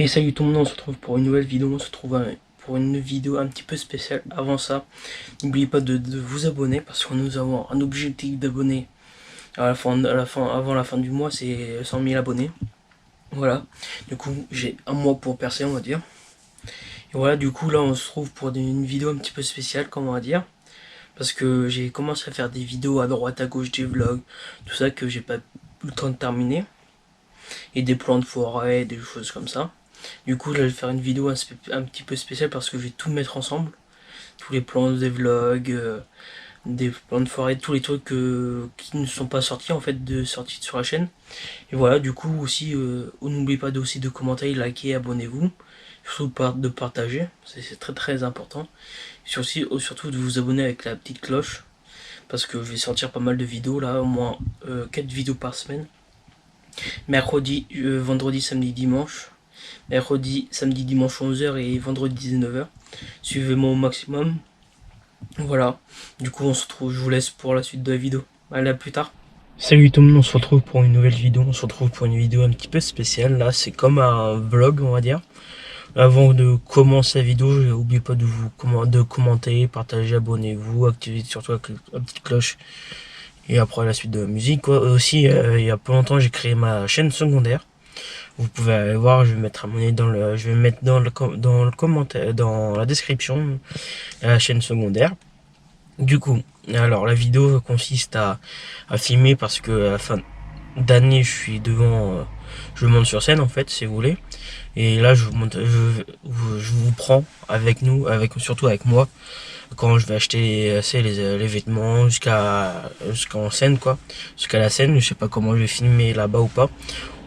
Et salut tout le monde, on se retrouve pour une nouvelle vidéo, on se retrouve pour une vidéo un petit peu spéciale. Avant ça, n'oubliez pas de vous abonner parce que nous avons un objectif d'abonnés avant la fin du mois, c'est 100 000 abonnés. Voilà, du coup j'ai un mois pour percer, on va dire. Et voilà, du coup là on se trouve pour une vidéo un petit peu spéciale, comme on va dire. Parce que j'ai commencé à faire des vidéos à droite à gauche, des vlogs, tout ça que j'ai pas eu le temps de terminer. Et des plans de forêt, des choses comme ça. Du coup, là, je vais faire une vidéo un petit peu spéciale parce que je vais tout mettre ensemble. Tous les plans des vlogs, des plans de forêt, tous les trucs qui ne sont pas sortis en fait, sortis sur la chaîne. Et voilà, du coup aussi, n'oubliez pas aussi de commenter, liker, abonnez-vous. Surtout de partager, c'est très très important. Surtout de vous abonner avec la petite cloche. Parce que je vais sortir pas mal de vidéos là, au moins 4 vidéos par semaine. Mercredi, vendredi, samedi, dimanche. Mercredi, samedi, dimanche 11h et vendredi 19h. Suivez-moi au maximum. Voilà. Du coup, on se retrouve, je vous laisse pour la suite de la vidéo. Allez, à plus tard. Salut tout le monde, on se retrouve pour une nouvelle vidéo. On se retrouve pour une vidéo un petit peu spéciale. Là, c'est comme un vlog, on va dire. Avant de commencer la vidéo, n'oubliez pas de commenter, partager, abonnez-vous, activez surtout la petite cloche. Et après la suite de la musique, quoi. Aussi, il y a pas longtemps, j'ai créé ma chaîne secondaire. Vous pouvez aller voir, je vais mettre je vais mettre dans le commentaire, dans la description, la chaîne secondaire. Du coup, alors la vidéo consiste à filmer parce que à la fin d'année, je monte sur scène en fait, si vous voulez. Et là, je vous prends avec nous, surtout avec moi, quand je vais acheter les vêtements jusqu'en scène quoi, jusqu'à la scène. Je sais pas comment je vais filmer là-bas ou pas.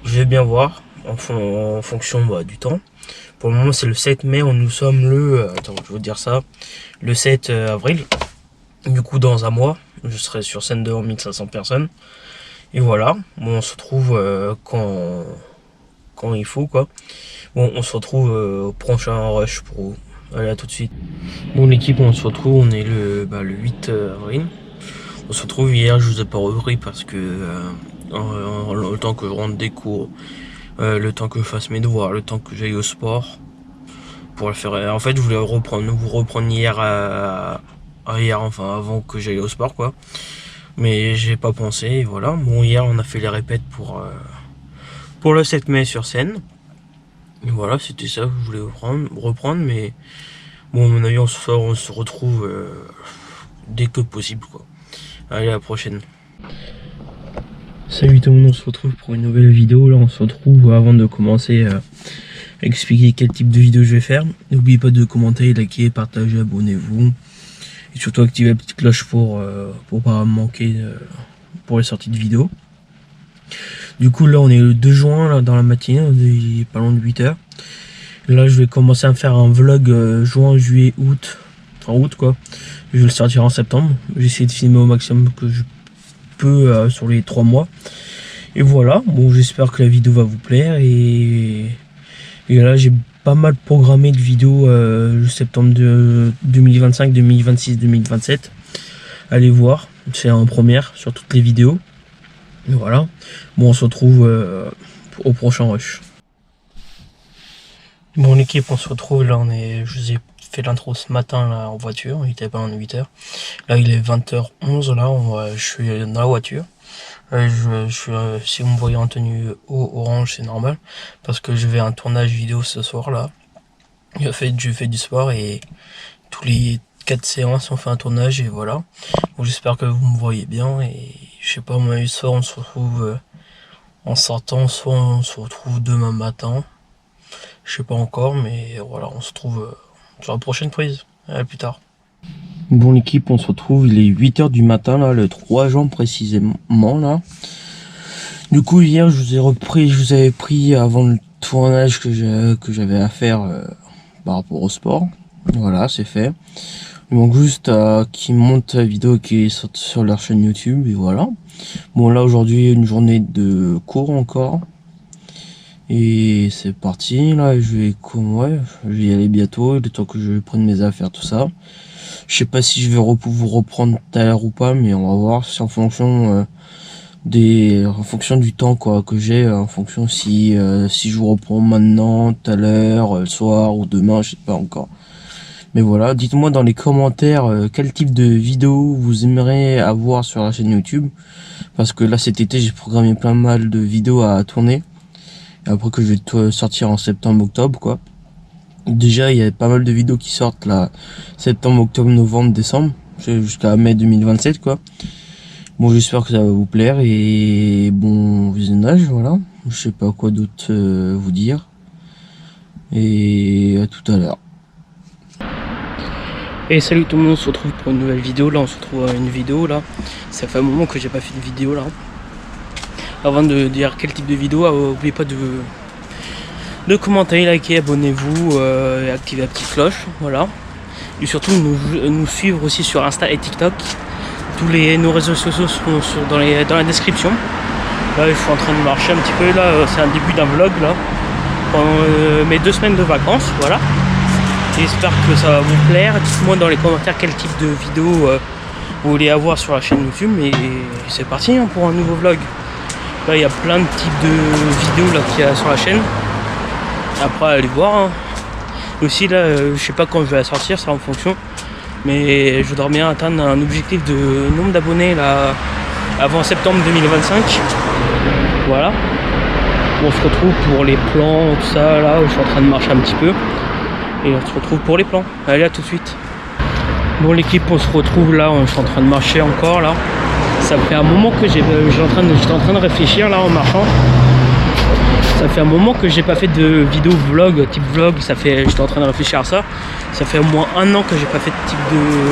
Je vais bien voir en fonction du temps. Pour le moment, c'est le 7 mai. Nous sommes attends, je vais vous dire ça. Le 7 avril. Du coup, dans un mois, je serai sur scène devant 1500 personnes. Et voilà. Bon, on se retrouve quand il faut, quoi. Bon, on se retrouve au prochain rush pour vous. Allez, à tout de suite. Bon, l'équipe, on se retrouve. On est le 8 avril. On se retrouve hier. Je vous ai pas repris parce que le temps que je rentre des cours, le temps que je fasse mes devoirs, le temps que j'aille au sport pour le faire. En fait, je voulais vous reprendre hier, enfin avant que j'aille au sport, quoi. Mais j'ai pas pensé, et voilà. Bon, hier on a fait les répètes pour le 7 mai sur scène. Et voilà, c'était ça que je voulais reprendre, mais bon, à mon avis, on se retrouve dès que possible, quoi. Allez, à la prochaine. Salut tout le monde, on se retrouve pour une nouvelle vidéo. Là, on se retrouve avant de commencer à expliquer quel type de vidéo je vais faire. N'oubliez pas de commenter, liker, partager, abonnez-vous. Et surtout activer la petite cloche pour pas manquer pour les sorties de vidéos. Du coup, là, on est le 2 juin, là, dans la matinée, il est pas loin de 8h. Là, je vais commencer à faire un vlog juin, juillet, août. En août, quoi. Je vais le sortir en septembre. J'essaie de filmer au maximum que je peux sur les 3 mois. Et voilà, bon, j'espère que la vidéo va vous plaire. Et là, j'ai pas mal programmé de vidéos septembre de 2025, 2026, 2027. Allez voir, c'est en première sur toutes les vidéos. Et voilà, bon, on se retrouve au prochain rush. Bon, l'équipe, on se retrouve là, je vous ai fait l'intro ce matin là en voiture, il était pas en 8h. Là, il est 20h11, là, je suis dans la voiture. Si vous me voyez en tenue orange, c'est normal, parce que je vais à un tournage vidéo ce soir là. Je fais du sport et tous les 4 séances on fait un tournage et voilà. Bon, j'espère que vous me voyez bien et je sais pas, moi, soit on se retrouve en sortant, soit on se retrouve demain matin. Je sais pas encore, mais voilà, on se retrouve sur la prochaine prise. À plus tard. Bon, l'équipe, on se retrouve, il est 8h du matin, là, le 3 juin précisément, là. Du coup, hier, je vous avais pris avant le tournage que j'avais à faire par rapport au sport. Voilà, c'est fait. Il manque juste qu'ils montent la vidéo qui est sur leur chaîne YouTube, et voilà. Bon, là, aujourd'hui, une journée de cours encore. Et c'est parti, là, je vais y aller bientôt, le temps que je prenne mes affaires, tout ça. Je sais pas si je vais vous reprendre tout à l'heure ou pas, mais on va voir, c'est en fonction en fonction du temps quoi que j'ai, en fonction si je vous reprends maintenant, tout à l'heure, le soir ou demain, je sais pas encore. Mais voilà, dites-moi dans les commentaires quel type de vidéo vous aimeriez avoir sur la chaîne YouTube. Parce que là cet été j'ai programmé plein mal de vidéos à tourner. Et après que je vais sortir en septembre, octobre quoi. Déjà il y a pas mal de vidéos qui sortent là, septembre, octobre, novembre, décembre, jusqu'à mai 2027 quoi. Bon j'espère que ça va vous plaire et bon visionnage, voilà. Je sais pas quoi d'autre vous dire. Et à tout à l'heure. Et salut tout le monde, on se retrouve pour une nouvelle vidéo. Là on se retrouve à une vidéo là. Ça fait un moment que j'ai pas fait de vidéo là. Avant de dire quel type de vidéo, n'oubliez pas de commenter, liker, abonnez-vous et activez la petite cloche. Voilà. Et surtout nous suivre aussi sur Insta et TikTok. Nos réseaux sociaux sont dans la description. Là je suis en train de marcher un petit peu. Là c'est un début d'un vlog là. Pendant mes 2 semaines de vacances. Voilà. J'espère que ça va vous plaire. Dites-moi dans les commentaires quel type de vidéo vous voulez avoir sur la chaîne YouTube. Et c'est parti hein, pour un nouveau vlog. Là il y a plein de types de vidéos là qu'il y a sur la chaîne. Après allez voir. Hein. Aussi là je sais pas quand je vais la sortir, ça en fonction. Mais je voudrais bien atteindre un objectif de nombre d'abonnés là avant septembre 2025. Voilà. On se retrouve pour les plans, tout ça là où je suis en train de marcher un petit peu. Et on se retrouve pour les plans. Allez, à tout de suite. Bon l'équipe, on se retrouve là, je suis en train de marcher encore là. Ça fait un moment que j'étais en train de réfléchir là en marchant. Ça fait un moment que j'ai pas fait de vidéo vlog, type vlog, j'étais en train de réfléchir à ça. Ça fait au moins 1 an que j'ai pas fait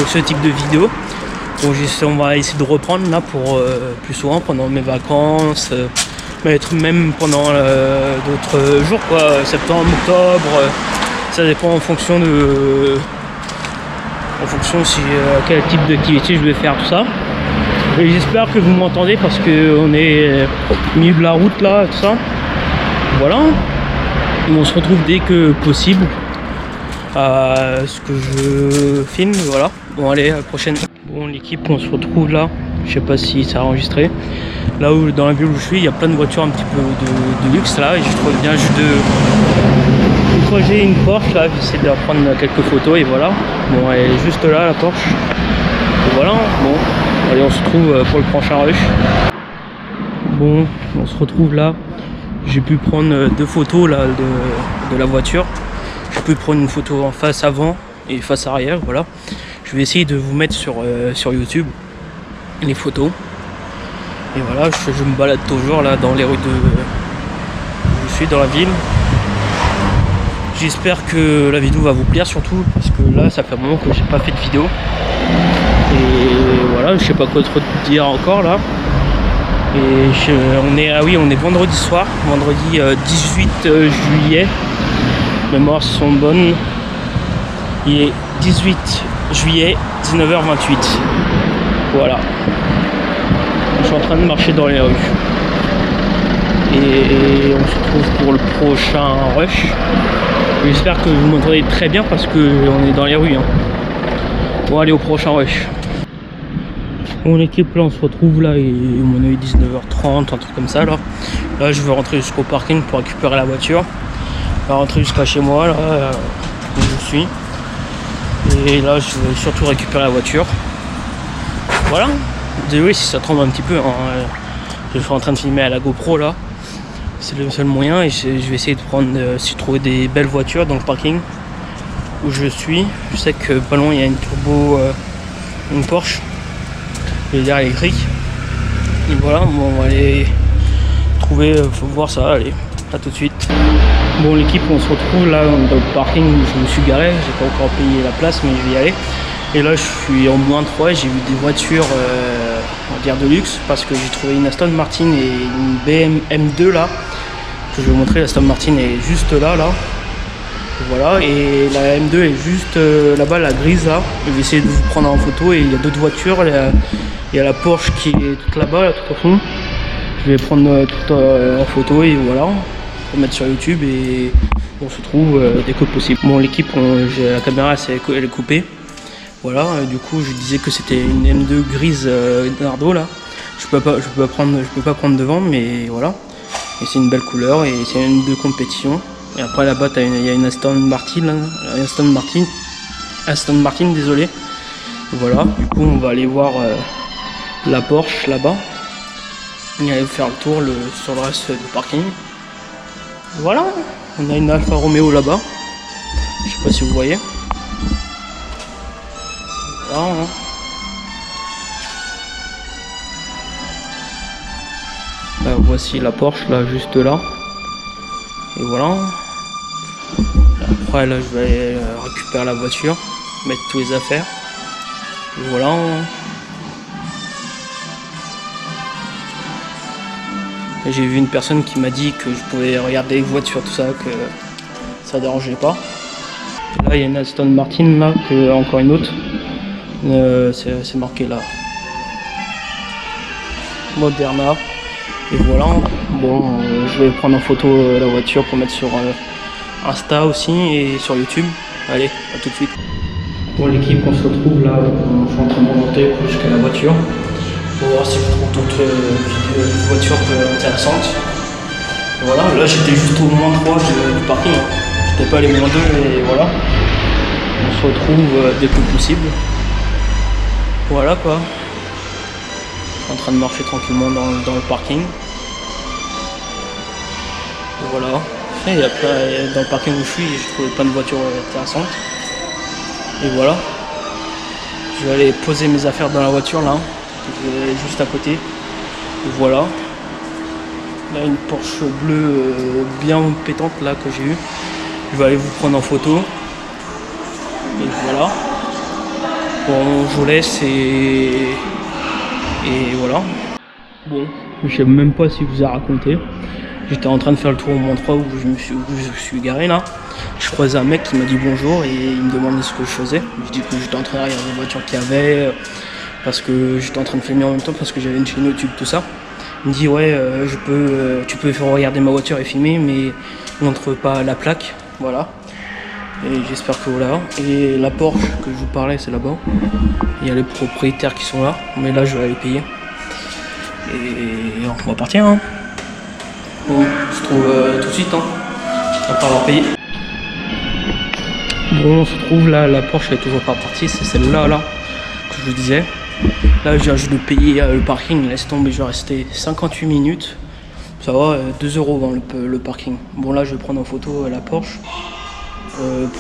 ce type de vidéo. Donc on va essayer de reprendre là pour plus souvent pendant mes vacances, même pendant d'autres jours quoi, septembre, octobre. Ça dépend en fonction quel type d'activité je vais faire, tout ça. Et j'espère que vous m'entendez parce que on est au milieu de la route là, tout ça. Voilà. Et on se retrouve dès que possible à ce que je filme. Voilà. Bon allez, à la prochaine. Bon l'équipe, on se retrouve là. Je sais pas si ça a enregistré. Là où dans la ville où je suis, il y a plein de voitures un petit peu de luxe là. Et je trouve bien juste j'ai une Porsche là, j'essaie de prendre quelques photos et voilà. Bon elle est juste là la Porsche. Et voilà, bon, allez on se retrouve pour le prochain rush. Bon, on se retrouve là. J'ai pu prendre 2 photos là de la voiture. J'ai pu prendre une photo en face avant et face arrière, voilà. Je vais essayer de vous mettre sur YouTube les photos. Et voilà, je me balade toujours là dans les rues je suis dans la ville. J'espère que la vidéo va vous plaire surtout parce que là ça fait un moment que j'ai pas fait de vidéo. Et voilà, je sais pas quoi trop dire encore là. Et on est vendredi soir, vendredi 18 juillet. Mes mémoires sont bonnes. Il est 18 juillet, 19h28. Voilà. Je suis en train de marcher dans les rues. Et on se retrouve pour le prochain rush. J'espère que vous m'entendez très bien parce qu'on est dans les rues. Hein. Bon allez au prochain rush. Bon l'équipe là on se retrouve là et on est 19h30, un truc comme ça là. Là je vais rentrer jusqu'au parking pour récupérer la voiture. Je vais rentrer jusqu'à chez moi là où je suis. Et là je vais surtout récupérer la voiture. Voilà. Désolé si ça tremble un petit peu. Hein. Je suis en train de filmer à la GoPro là. C'est le seul moyen et je vais essayer de trouver des belles voitures dans le parking où je suis. Je sais que pas loin il y a une Porsche, je vais dire électrique. Et voilà, bon, on va aller trouver, faut voir ça, allez, à tout de suite. Bon l'équipe, on se retrouve là dans le parking où je me suis garé, j'ai pas encore payé la place mais je vais y aller. Et là je suis en -3 et j'ai vu des voitures on va dire de luxe parce que j'ai trouvé une Aston Martin et une BM M2 là que je vais vous montrer. La Aston Martin est juste là. Voilà, et la M2 est juste là-bas, la grise là. Je vais essayer de vous prendre en photo et il y a d'autres voitures. Il y a la Porsche qui est toute là-bas, là, tout au fond. Je vais prendre tout en photo et voilà, pour mettre sur YouTube et on se trouve dès que possible. Bon l'équipe, la caméra elle est coupée. Voilà, du coup je disais que c'était une M2 grise Nardo là. Je peux pas prendre devant, mais voilà. Et c'est une belle couleur et c'est une de compétition. Et après là-bas il y a une Aston Martin, désolé. Voilà, du coup on va aller voir la Porsche là-bas. Et aller faire le tour sur le reste du parking. Voilà, on a une Alfa Romeo là-bas. Je sais pas si vous voyez. Voilà, hein. Là, voici la Porsche là, juste là. Et voilà. Après là je vais aller récupérer la voiture, mettre tous les affaires. Et voilà. J'ai vu une personne qui m'a dit que je pouvais regarder les voitures, tout ça, que ça dérangeait pas. Et là il y a une Aston Martin là, encore une autre. C'est marqué là. Moderna. Et voilà. Bon, je vais prendre en photo la voiture pour mettre sur Insta aussi et sur YouTube. Allez, à tout de suite. Bon l'équipe, on se retrouve là, je suis en train de remonter jusqu'à la voiture pour voir si je trouve d'autres voitures intéressantes. Et voilà, là j'étais juste au moins 3 du parking, hein. J'étais pas allé moins 2 et voilà. On se retrouve dès que possible. Voilà quoi. Je suis en train de marcher tranquillement dans le parking. Et voilà. Et dans le parking où je suis, j'ai trouvé plein de voitures intéressantes. Et voilà, je vais aller poser mes affaires dans la voiture là, juste à côté. Et voilà, là une Porsche bleue bien pétante là que j'ai eue. Je vais aller vous prendre en photo. Et voilà. Bon, je vous laisse et voilà. Bon, je sais même pas si vous ai raconté. J'étais en train de faire le tour au Mont 3 où je suis garé là. Je croisais un mec qui m'a dit bonjour et il me demandait ce que je faisais. Je dis que j'étais en train de regarder les voitures qu'il y avait, parce que j'étais en train de filmer en même temps parce que j'avais une chaîne YouTube, tout ça. Il me dit ouais, tu peux faire regarder ma voiture et filmer, mais montre pas la plaque, voilà. Et j'espère que voilà. Et la Porsche que je vous parlais, c'est là-bas. Il y a les propriétaires qui sont là, mais là je vais aller payer. Et on va partir, hein. Bon, on se trouve tout de suite, hein, après avoir payé. Bon, on se trouve là, la Porsche elle est toujours pas partie, c'est celle-là là, que je vous disais. Là, je viens juste de payer le parking, laisse tomber, je vais rester 58 minutes. Ça va, 2 € dans le parking. Bon, là, je vais prendre en photo la Porsche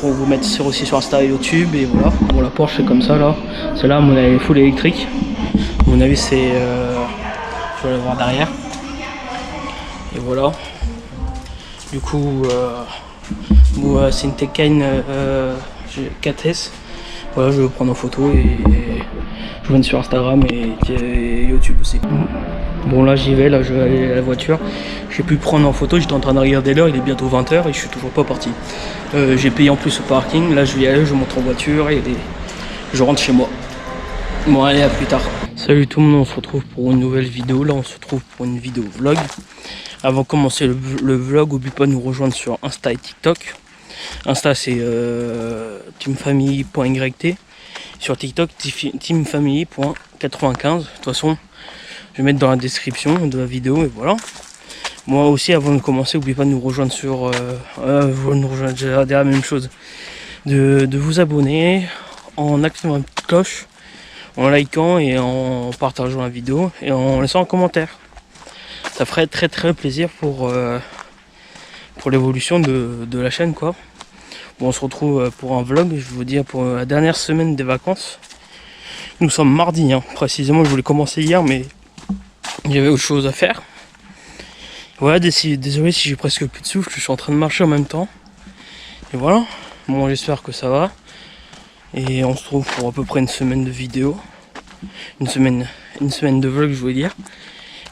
pour vous mettre aussi sur Insta et YouTube, et voilà. Bon, la Porsche c'est comme ça là, celle-là, à mon avis, full électrique. À mon avis, c'est. Je vais la voir derrière. Et voilà. Du coup, c'est une Taycan 4S. Voilà, je vais vous prendre en photo et je vous mets sur Instagram et YouTube aussi. Bon, là j'y vais, là je vais aller à la voiture. J'ai pu prendre en photo, j'étais en train de regarder l'heure, il est bientôt 20 h et je suis toujours pas parti. J'ai payé en plus au parking, là je vais y aller, je monte en voiture et je rentre chez moi. Bon, allez, à plus tard. Salut tout le monde, on se retrouve pour une nouvelle vidéo. Là on se retrouve pour une vidéo vlog. Avant de commencer le vlog, n'oublie pas de nous rejoindre sur Insta et TikTok. Insta c'est teamfamily.yt. Sur TikTok, teamfamily.95. De toute façon, je vais mettre dans la description de la vidéo et voilà. Moi aussi, avant de commencer, n'oubliez pas de nous rejoindre sur... j'ai la même chose. De vous abonner en activant la petite cloche, en likant et en partageant la vidéo et en laissant un commentaire. Ça ferait très très plaisir pour l'évolution de la chaîne quoi. Bon, on se retrouve pour un vlog, je vais vous dire, pour la dernière semaine des vacances. Nous sommes mardi, hein. Précisément je voulais commencer hier mais j'avais autre chose à faire. Voilà, désolé si j'ai presque plus de souffle, je suis en train de marcher en même temps. Et voilà, bon j'espère que ça va. Et on se retrouve pour à peu près une semaine de vidéos. Une semaine de vlog je voulais dire.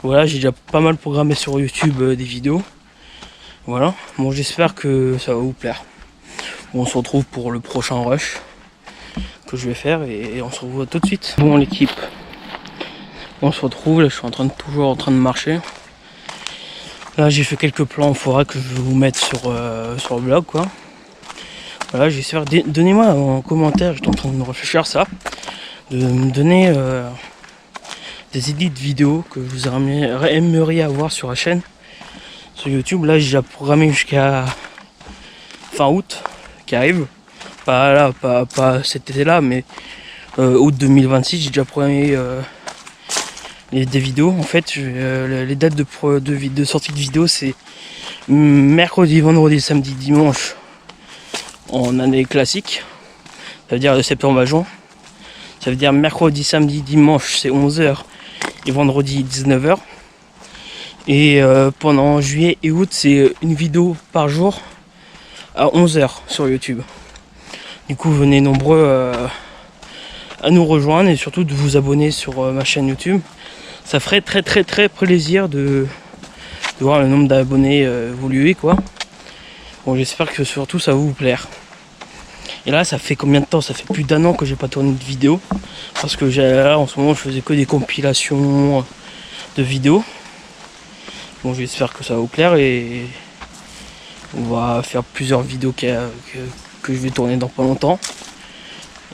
Voilà, j'ai déjà pas mal programmé sur YouTube des vidéos. Voilà, bon j'espère que ça va vous plaire. Bon, on se retrouve pour le prochain rush que je vais faire et on se retrouve tout de suite. Bon l'équipe, on se retrouve, là je suis toujours en train de marcher. Là j'ai fait quelques plans en forêt que je vais vous mettre sur le blog quoi. Voilà, j'espère, donnez-moi en commentaire, j'étais en train de me réfléchir à ça, de me donner des idées de vidéos que vous aimeriez avoir sur la chaîne, sur YouTube. Là, j'ai déjà programmé jusqu'à fin août qui arrive. Pas là, pas cet été-là, mais août 2026, j'ai déjà programmé des vidéos. En fait, les dates de sortie de vidéos, c'est mercredi, vendredi, samedi, dimanche en année classique. Ça veut dire de septembre à juin. Ça veut dire mercredi, samedi, dimanche, c'est 11h et vendredi 19h. Et pendant juillet et août, c'est une vidéo par jour à 11h sur YouTube. Du coup, venez nombreux à nous rejoindre et surtout de vous abonner sur ma chaîne YouTube. Ça ferait très plaisir de voir le nombre d'abonnés évoluer, quoi. Bon, j'espère que surtout ça va vous plaire. Et là, ça fait combien de temps? Ça fait plus d'1 an que j'ai pas tourné de vidéo. Parce que là, en ce moment, je faisais que des compilations de vidéos. Bon, j'espère que ça va vous plaire et on va faire plusieurs vidéos que je vais tourner dans pas longtemps.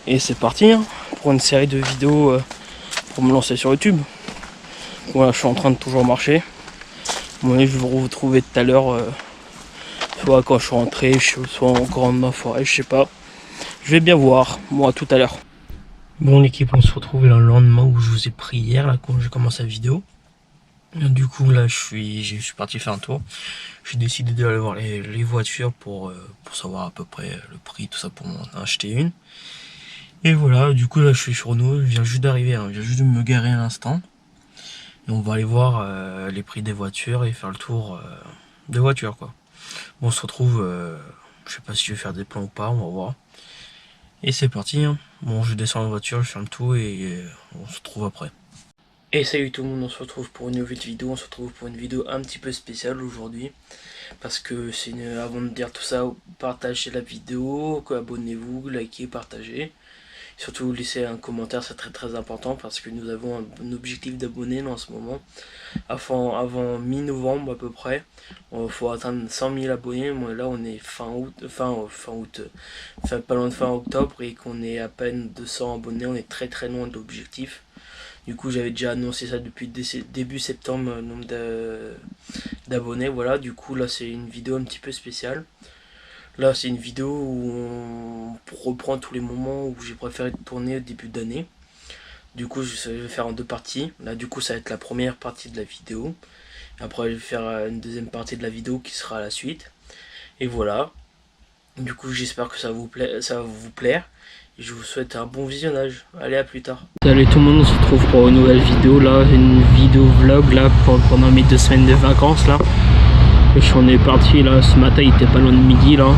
Et c'est parti hein, pour une série de vidéos pour me lancer sur YouTube. Voilà, je suis en train de toujours marcher. Bon, je vais vous retrouver tout à l'heure, soit quand je suis rentré, soit encore dans ma forêt, je sais pas. Je vais bien voir, moi tout à l'heure. Bon l'équipe, on se retrouve le lendemain où je vous ai pris hier, là quand j'ai commencé la vidéo. Du coup là je suis parti faire un tour. J'ai décidé d'aller voir les voitures pour savoir à peu près le prix, tout ça pour m'en acheter une. Et voilà, du coup là je suis sur nous, je viens juste d'arriver, hein, je viens juste de me garer à l'instant. Et on va aller voir les prix des voitures et faire le tour des voitures quoi. Bon, on se retrouve, je sais pas si je vais faire des plans ou pas, on va voir. Et c'est parti, hein. Bon je descends la voiture, je ferme tout et on se retrouve après. Et salut tout le monde, on se retrouve pour une nouvelle vidéo, on se retrouve pour une vidéo un petit peu spéciale aujourd'hui. Parce que avant de dire tout ça, partagez la vidéo, abonnez-vous, likez, partagez. Surtout laissez un commentaire, c'est très important parce que nous avons un objectif d'abonnés en ce moment. Avant mi-novembre à peu près, il faut atteindre 100 000 abonnés. Moi, là on est fin août, pas loin de fin octobre et qu'on est à peine 200 abonnés, on est très loin de l'objectif. Du coup j'avais déjà annoncé ça depuis début septembre, le nombre d'abonnés. Voilà, du coup là c'est une vidéo un petit peu spéciale. Là c'est une vidéo où on reprend tous les moments où j'ai préféré tourner au début d'année. Du coup je vais faire en 2 parties. Là du coup ça va être la première partie de la vidéo. Après je vais faire une deuxième partie de la vidéo qui sera la suite. Et voilà. Du coup j'espère que ça va vous plaire. Et je vous souhaite un bon visionnage. Allez, à plus tard. Salut tout le monde, on se retrouve pour une nouvelle vidéo là, une vidéo vlog là pendant mes 2 semaines de vacances là. On est parti là, ce matin il était pas loin de midi là.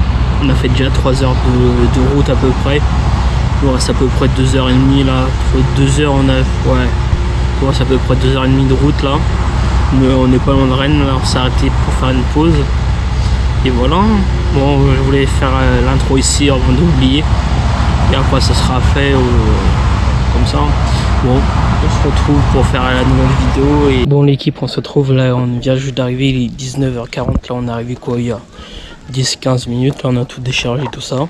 On a fait déjà 3 heures de route à peu près. Il nous reste à peu près 2h30 là. 2 heures on a. Ouais. Il nous reste à peu près 2h30 de route là. Mais on n'est pas loin de Rennes là, on s'est arrêté pour faire une pause. Et voilà. Bon, je voulais faire l'intro ici avant d'oublier. Et après ça sera fait comme ça. Bon, on se retrouve pour faire la nouvelle vidéo. Et bon l'équipe, on se retrouve là, on vient juste d'arriver, il est 19h40. Là on est arrivé quoi, il y a 10-15 minutes. Là on a tout déchargé, tout ça.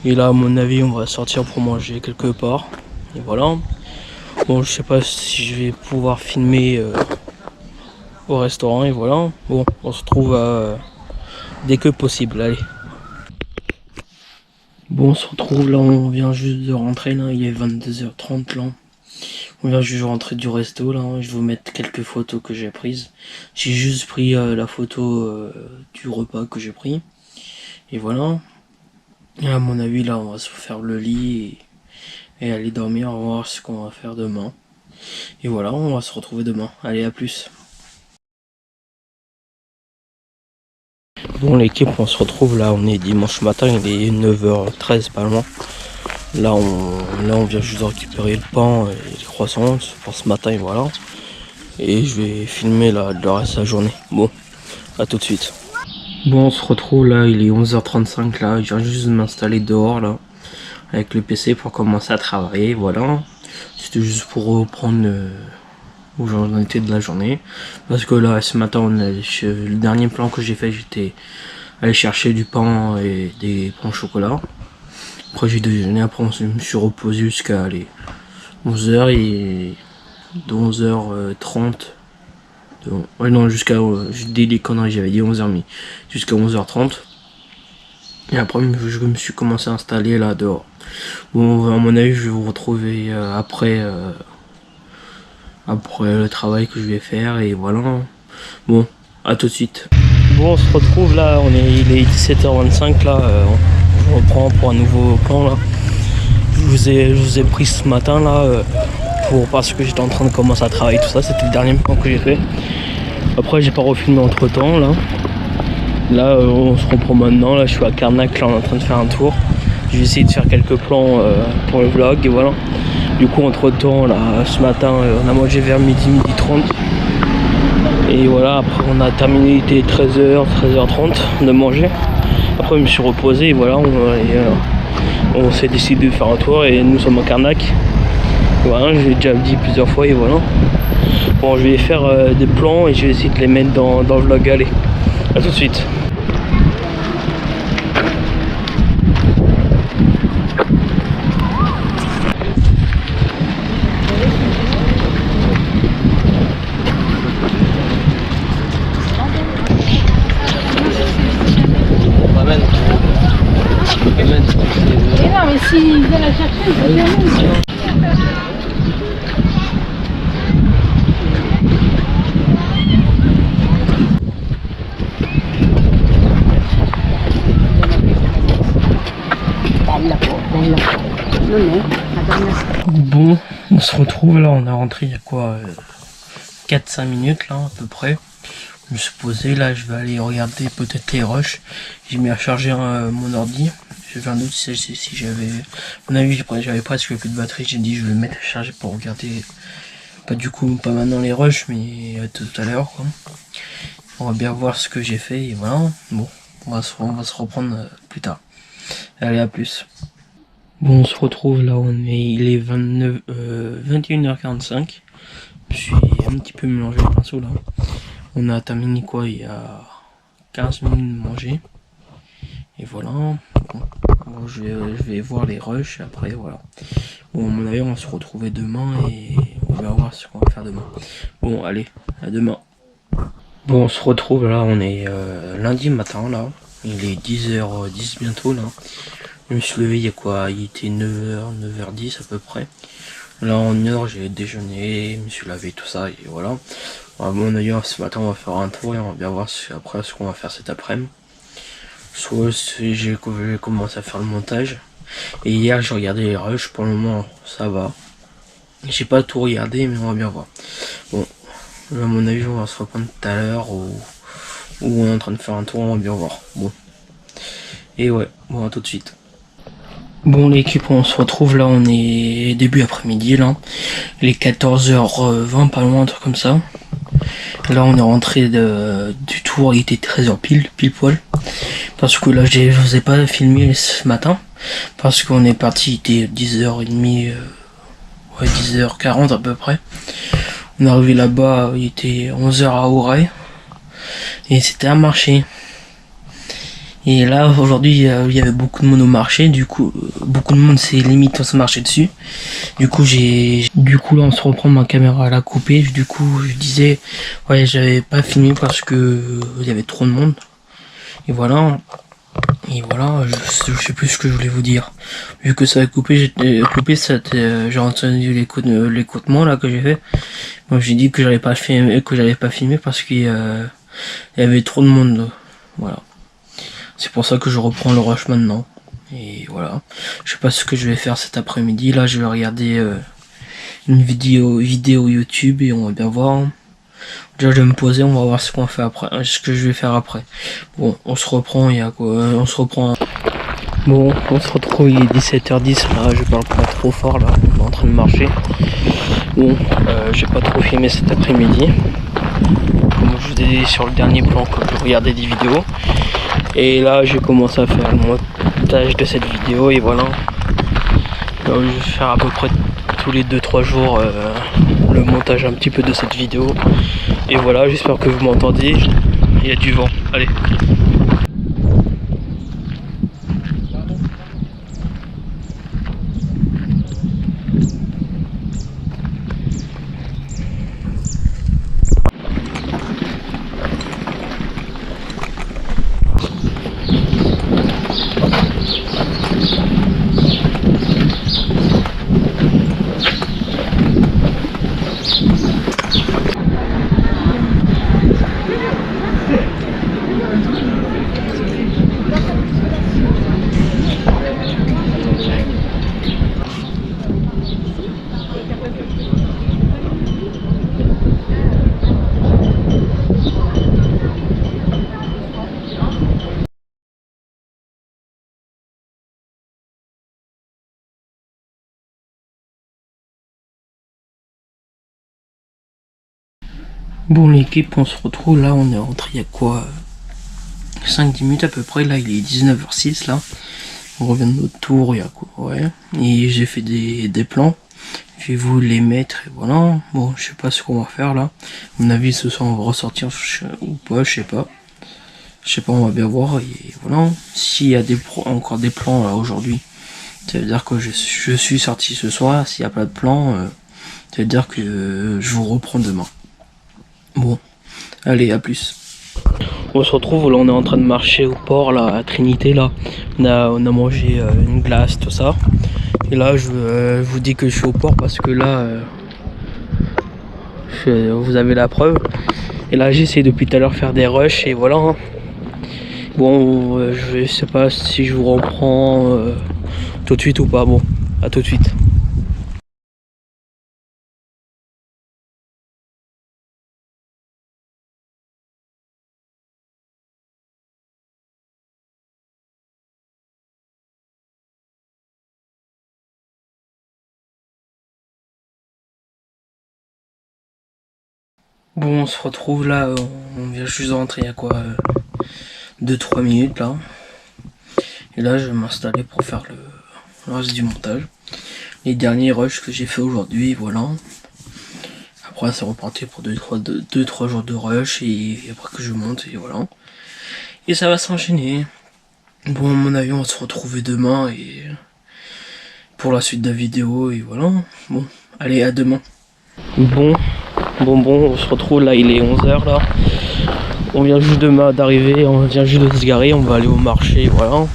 Et là à mon avis on va sortir pour manger quelque part. Et voilà. Bon je sais pas si je vais pouvoir filmer au restaurant. Et voilà. Bon on se retrouve dès que possible. Allez. Bon, on se retrouve là, on vient juste de rentrer là, il est 22h30 là. On vient juste de rentrer du resto là, je vais vous mettre quelques photos que j'ai prises. J'ai juste pris la photo du repas que j'ai pris. Et voilà. Et à mon avis là, on va se faire le lit et aller dormir, on va voir ce qu'on va faire demain. Et voilà, on va se retrouver demain. Allez, à plus. Bon l'équipe, on se retrouve là, on est dimanche matin, il est 9h13 pas loin. Là on vient juste de récupérer le pain et les croissants pour ce matin et voilà. Et je vais filmer là le reste de la journée. Bon, à tout de suite. Bon on se retrouve là, il est 11h35 là, je viens juste de m'installer dehors là. Avec le PC pour commencer à travailler, voilà. C'était juste pour reprendre où j'en étais de la journée. Parce que là ce matin le dernier plan que j'ai fait, j'étais allé chercher du pain et des pains au chocolat. Après j'ai déjeuné, après je me suis reposé jusqu'à 11h et de 11h30. Ouais non, jusqu'à... je dis des conneries, j'avais dit 11h, mais jusqu'à 11h30. Et après, je me suis commencé à installer là dehors. Bon, à mon avis, je vais vous retrouver après le travail que je vais faire, et voilà. Bon, à tout de suite. Bon, on se retrouve là, il est 17h25 là, on reprend pour un nouveau plan là. Je vous ai pris ce matin là, parce que j'étais en train de commencer à travailler, tout ça, c'était le dernier plan que j'ai fait. Après, j'ai pas refilmé entre temps là. Là, on se reprend maintenant, là je suis à Carnac, là on est en train de faire un tour. Je vais essayer de faire quelques plans pour le vlog, et voilà. Du coup, entre temps, là, ce matin, on a mangé vers midi 30. Et voilà, après on a terminé, il était 13h, 13h30 de manger. Après je me suis reposé et voilà, on s'est décidé de faire un tour et nous sommes à Carnac. Voilà, je l'ai déjà dit plusieurs fois et voilà. Bon, je vais faire des plans et je vais essayer de les mettre dans le vlog. Allez, à tout de suite. Non, mais s'ils viennent la chercher, ils vont bien. Bon, on se retrouve là, on est rentré il y a quoi 4-5 minutes là à peu près. Je me suis posé, là je vais aller regarder peut-être les rushs. J'ai mis à charger mon ordi. J'avais un doute si j'avais... À mon avis j'avais presque plus de batterie, j'ai dit je vais le mettre à charger pour regarder. Pas du coup, pas maintenant les rushs, mais tout à l'heure quoi. On va bien voir ce que j'ai fait et voilà. Bon, on va se reprendre plus tard. Allez, à plus. Bon, on se retrouve là, il est 21h45. Je suis un petit peu mélangé le pinceau là. On a terminé quoi il y a 15 minutes de manger. Et voilà. Bon, je vais voir les rushs après, voilà. Bon, à mon avis, on va se retrouver demain et on va voir ce qu'on va faire demain. Bon, allez, à demain. Bon, on se retrouve là, on est lundi matin là. Il est 10h10 bientôt là. Je me suis levé il y a quoi, il était 9h10 à peu près. Là en une heure j'ai déjeuné, je me suis lavé tout ça et voilà. À mon avis ce matin on va faire un tour et on va bien voir après ce qu'on va faire cet après-midi. Soit j'ai commencé à faire le montage. Et hier j'ai regardé les rushs, pour le moment ça va. J'ai pas tout regardé mais on va bien voir. Bon, à mon avis on va se reprendre tout à l'heure où on est en train de faire un tour, on va bien voir. Bon. Et ouais, bon à tout de suite. Bon l'équipe, on se retrouve là, on est début après-midi là. Il est 14h20 pas loin, un truc comme ça. Là on est rentré du tour, il était 13h pile poil. Parce que là je vous ai pas filmé ce matin. Parce qu'on est parti, il était 10h30, ouais 10h40 à peu près. On est arrivé là-bas, il était 11h à Auray. Et c'était un marché. Et là aujourd'hui il y avait beaucoup de monde au marché, du coup beaucoup de monde, c'est limite on se marchait dessus. Du coup là on se reprend, ma caméra elle a coupé, du coup je disais ouais j'avais pas filmé parce que il y avait trop de monde. Et voilà je sais plus ce que je voulais vous dire. Vu que ça a coupé, j'ai entendu l'écoutement là que j'ai fait. Moi j'ai dit que j'allais pas filmer parce qu'il y avait trop de monde. Voilà. C'est pour ça que je reprends le rush maintenant. Et voilà. Je sais pas ce que je vais faire cet après-midi. Là, je vais regarder une vidéo YouTube et on va bien voir. Déjà, je vais me poser. On va voir ce qu'on fait après. Ce que je vais faire après. Bon, on se reprend. Il y a quoi? On se reprend. Bon, on se retrouve. Il est 17h10. Là, je parle pas trop fort. Là, on est en train de marcher. Bon, j'ai pas trop filmé cet après-midi. Comme je vous ai dit sur le dernier plan, quand je regardais des vidéos. Et là j'ai commencé à faire le montage de cette vidéo et voilà. Là, je vais faire à peu près tous les 2-3 jours le montage un petit peu de cette vidéo. Et voilà, j'espère que vous m'entendez. Il y a du vent. Allez. Bon l'équipe, on se retrouve là, on est rentré il y a quoi 5-10 minutes à peu près, là il est 19h06 là. On revient de notre tour, il y a quoi, ouais. Et j'ai fait des plans. Je vais vous les mettre et voilà. Bon, je sais pas ce qu'on va faire là. À mon avis ce soir on va ressortir ou pas, je sais pas. Je sais pas, on va bien voir et voilà. S'il y a encore des plans là aujourd'hui, ça veut dire que je suis sorti ce soir. S'il n'y a pas de plan, ça veut dire que je vous reprends demain. Bon, allez, à plus. On se retrouve, là on est en train de marcher au port là, à Trinité là. On a mangé une glace, tout ça. Et là je vous dis que je suis au port parce que là vous avez la preuve. Et là j'essaie depuis tout à l'heure faire des rushs et voilà. Hein. Bon, je sais pas si je vous reprends tout de suite ou pas. Bon, à tout de suite. Bon, on se retrouve là, on vient juste de rentrer il y a quoi 2-3 minutes là. Et là je vais m'installer pour faire le reste du montage. Les derniers rushs que j'ai fait aujourd'hui, voilà. Après c'est reparti pour 2-3 jours de rush et après que je monte et voilà. Et ça va s'enchaîner. Bon, à mon avis on va se retrouver demain et pour la suite de la vidéo et voilà. Bon, allez à demain. Bon, on se retrouve là, il est 11h là. On vient juste d'arriver, on vient juste de se garer, on va aller au marché, voilà.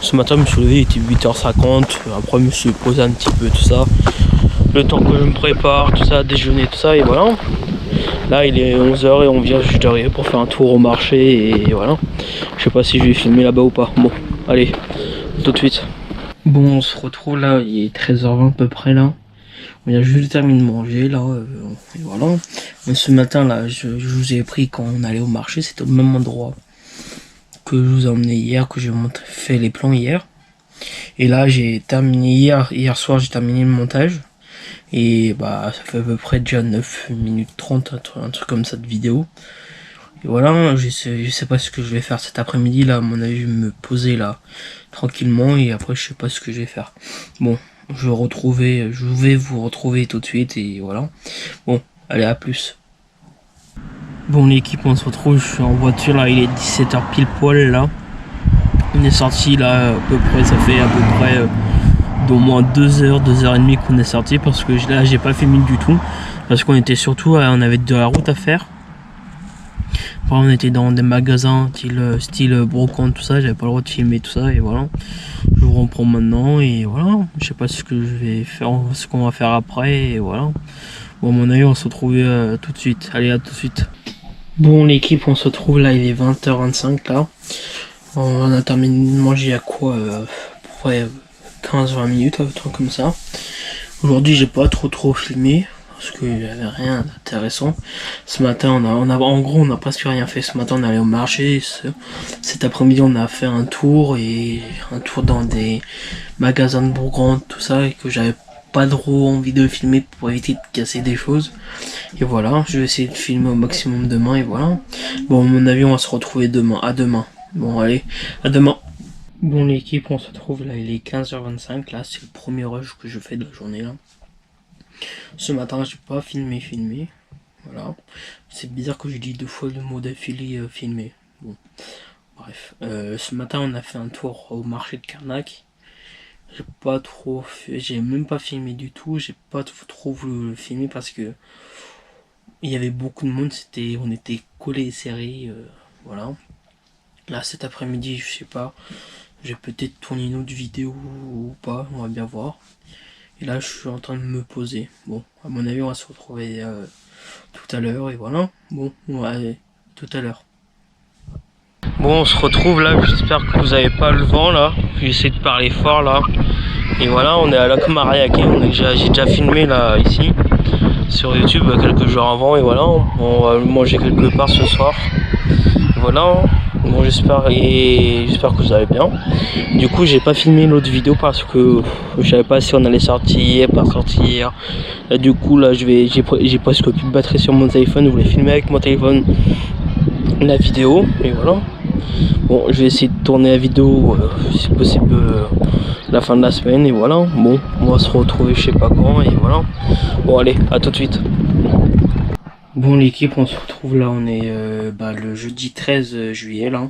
Ce matin je me suis levé, il était 8h50, après je me suis posé un petit peu tout ça. Le temps que je me prépare, tout ça, déjeuner, tout ça, et voilà. Là il est 11h et on vient juste d'arriver pour faire un tour au marché et voilà. Je sais pas si je vais filmer là-bas ou pas. Bon, allez, tout de suite. Bon, on se retrouve là, il est 13h20 à peu près là. On vient juste de terminer de manger là, et voilà. Ce matin là, je vous ai pris quand on allait au marché, c'était au même endroit que je vous ai emmené hier, que j'ai fait les plans hier. Et là j'ai terminé hier soir, j'ai terminé le montage. Et bah ça fait à peu près déjà 9 minutes 30, un truc comme ça de vidéo. Et voilà, je sais pas ce que je vais faire cet après-midi là, à mon avis je vais me poser là tranquillement et après je sais pas ce que je vais faire. Bon, je vais vous retrouver tout de suite et voilà. Bon, allez à plus. Bon l'équipe, on se retrouve, je suis en voiture là, il est 17h pile poil là. On est sorti là à peu près, ça fait à peu près d'au moins 2h, 2h30 qu'on est sorti parce que là j'ai pas filmé du tout. Parce qu'on était surtout, on avait de la route à faire. Après, on était dans des magasins style brocante, tout ça, j'avais pas le droit de filmer tout ça et voilà. Je vous reprends maintenant et voilà. Je sais pas ce que je vais faire, ce qu'on va faire après et voilà. Bon, à mon avis, on se retrouve tout de suite. Allez, à tout de suite. Bon, l'équipe, on se retrouve là, il est 20h25 là. On a terminé de manger à quoi à peu près 15-20 minutes, un truc comme ça. Aujourd'hui, j'ai pas trop filmé. Parce qu'il n'y avait rien d'intéressant. Ce matin, en gros, on n'a presque rien fait. Ce matin, on est allé au marché. Cet après-midi, on a fait un tour dans des magasins de Bourgogne, tout ça, et que j'avais pas trop envie de filmer pour éviter de casser des choses. Et voilà, je vais essayer de filmer au maximum demain, et voilà. Bon, à mon avis, on va se retrouver demain. À demain. Bon, allez, à demain. Bon, l'équipe, on se retrouve là, il est 15h25. Là, c'est le premier rush que je fais de la journée, là. Ce matin, j'ai pas filmé. Voilà. C'est bizarre que je dis 2 fois le mot d'affilée filmé. Bon, bref. Ce matin, on a fait un tour au marché de Carnac. J'ai même pas filmé du tout. J'ai pas trop voulu le filmer parce que il y avait beaucoup de monde. On était collés et serrés. Voilà. Là, cet après-midi, je sais pas. J'ai peut-être tourné une autre vidéo ou pas. On va bien voir. Et là je suis en train de me poser. Bon, à mon avis on va se retrouver tout à l'heure et voilà. Bon, ouais, tout à l'heure. Bon, on se retrouve là, j'espère que vous avez pas le vent là. J'essaie de parler fort là. Et voilà, on est à Lac Mariaque. J'ai déjà filmé là ici sur YouTube quelques jours avant et voilà, on va manger quelque part ce soir. Et voilà. Bon, j'espère que vous allez bien. Du coup, j'ai pas filmé l'autre vidéo parce que je savais pas si on allait sortir, pas sortir. Et du coup, là, j'ai presque plus de batterie sur mon téléphone. Je voulais filmer avec mon téléphone la vidéo, et voilà. Bon, je vais essayer de tourner la vidéo, si possible, la fin de la semaine, et voilà. Bon, on va se retrouver je sais pas quand, et voilà. Bon, allez, à tout de suite. Bon, l'équipe, on se retrouve là, on est le jeudi 13 juillet là.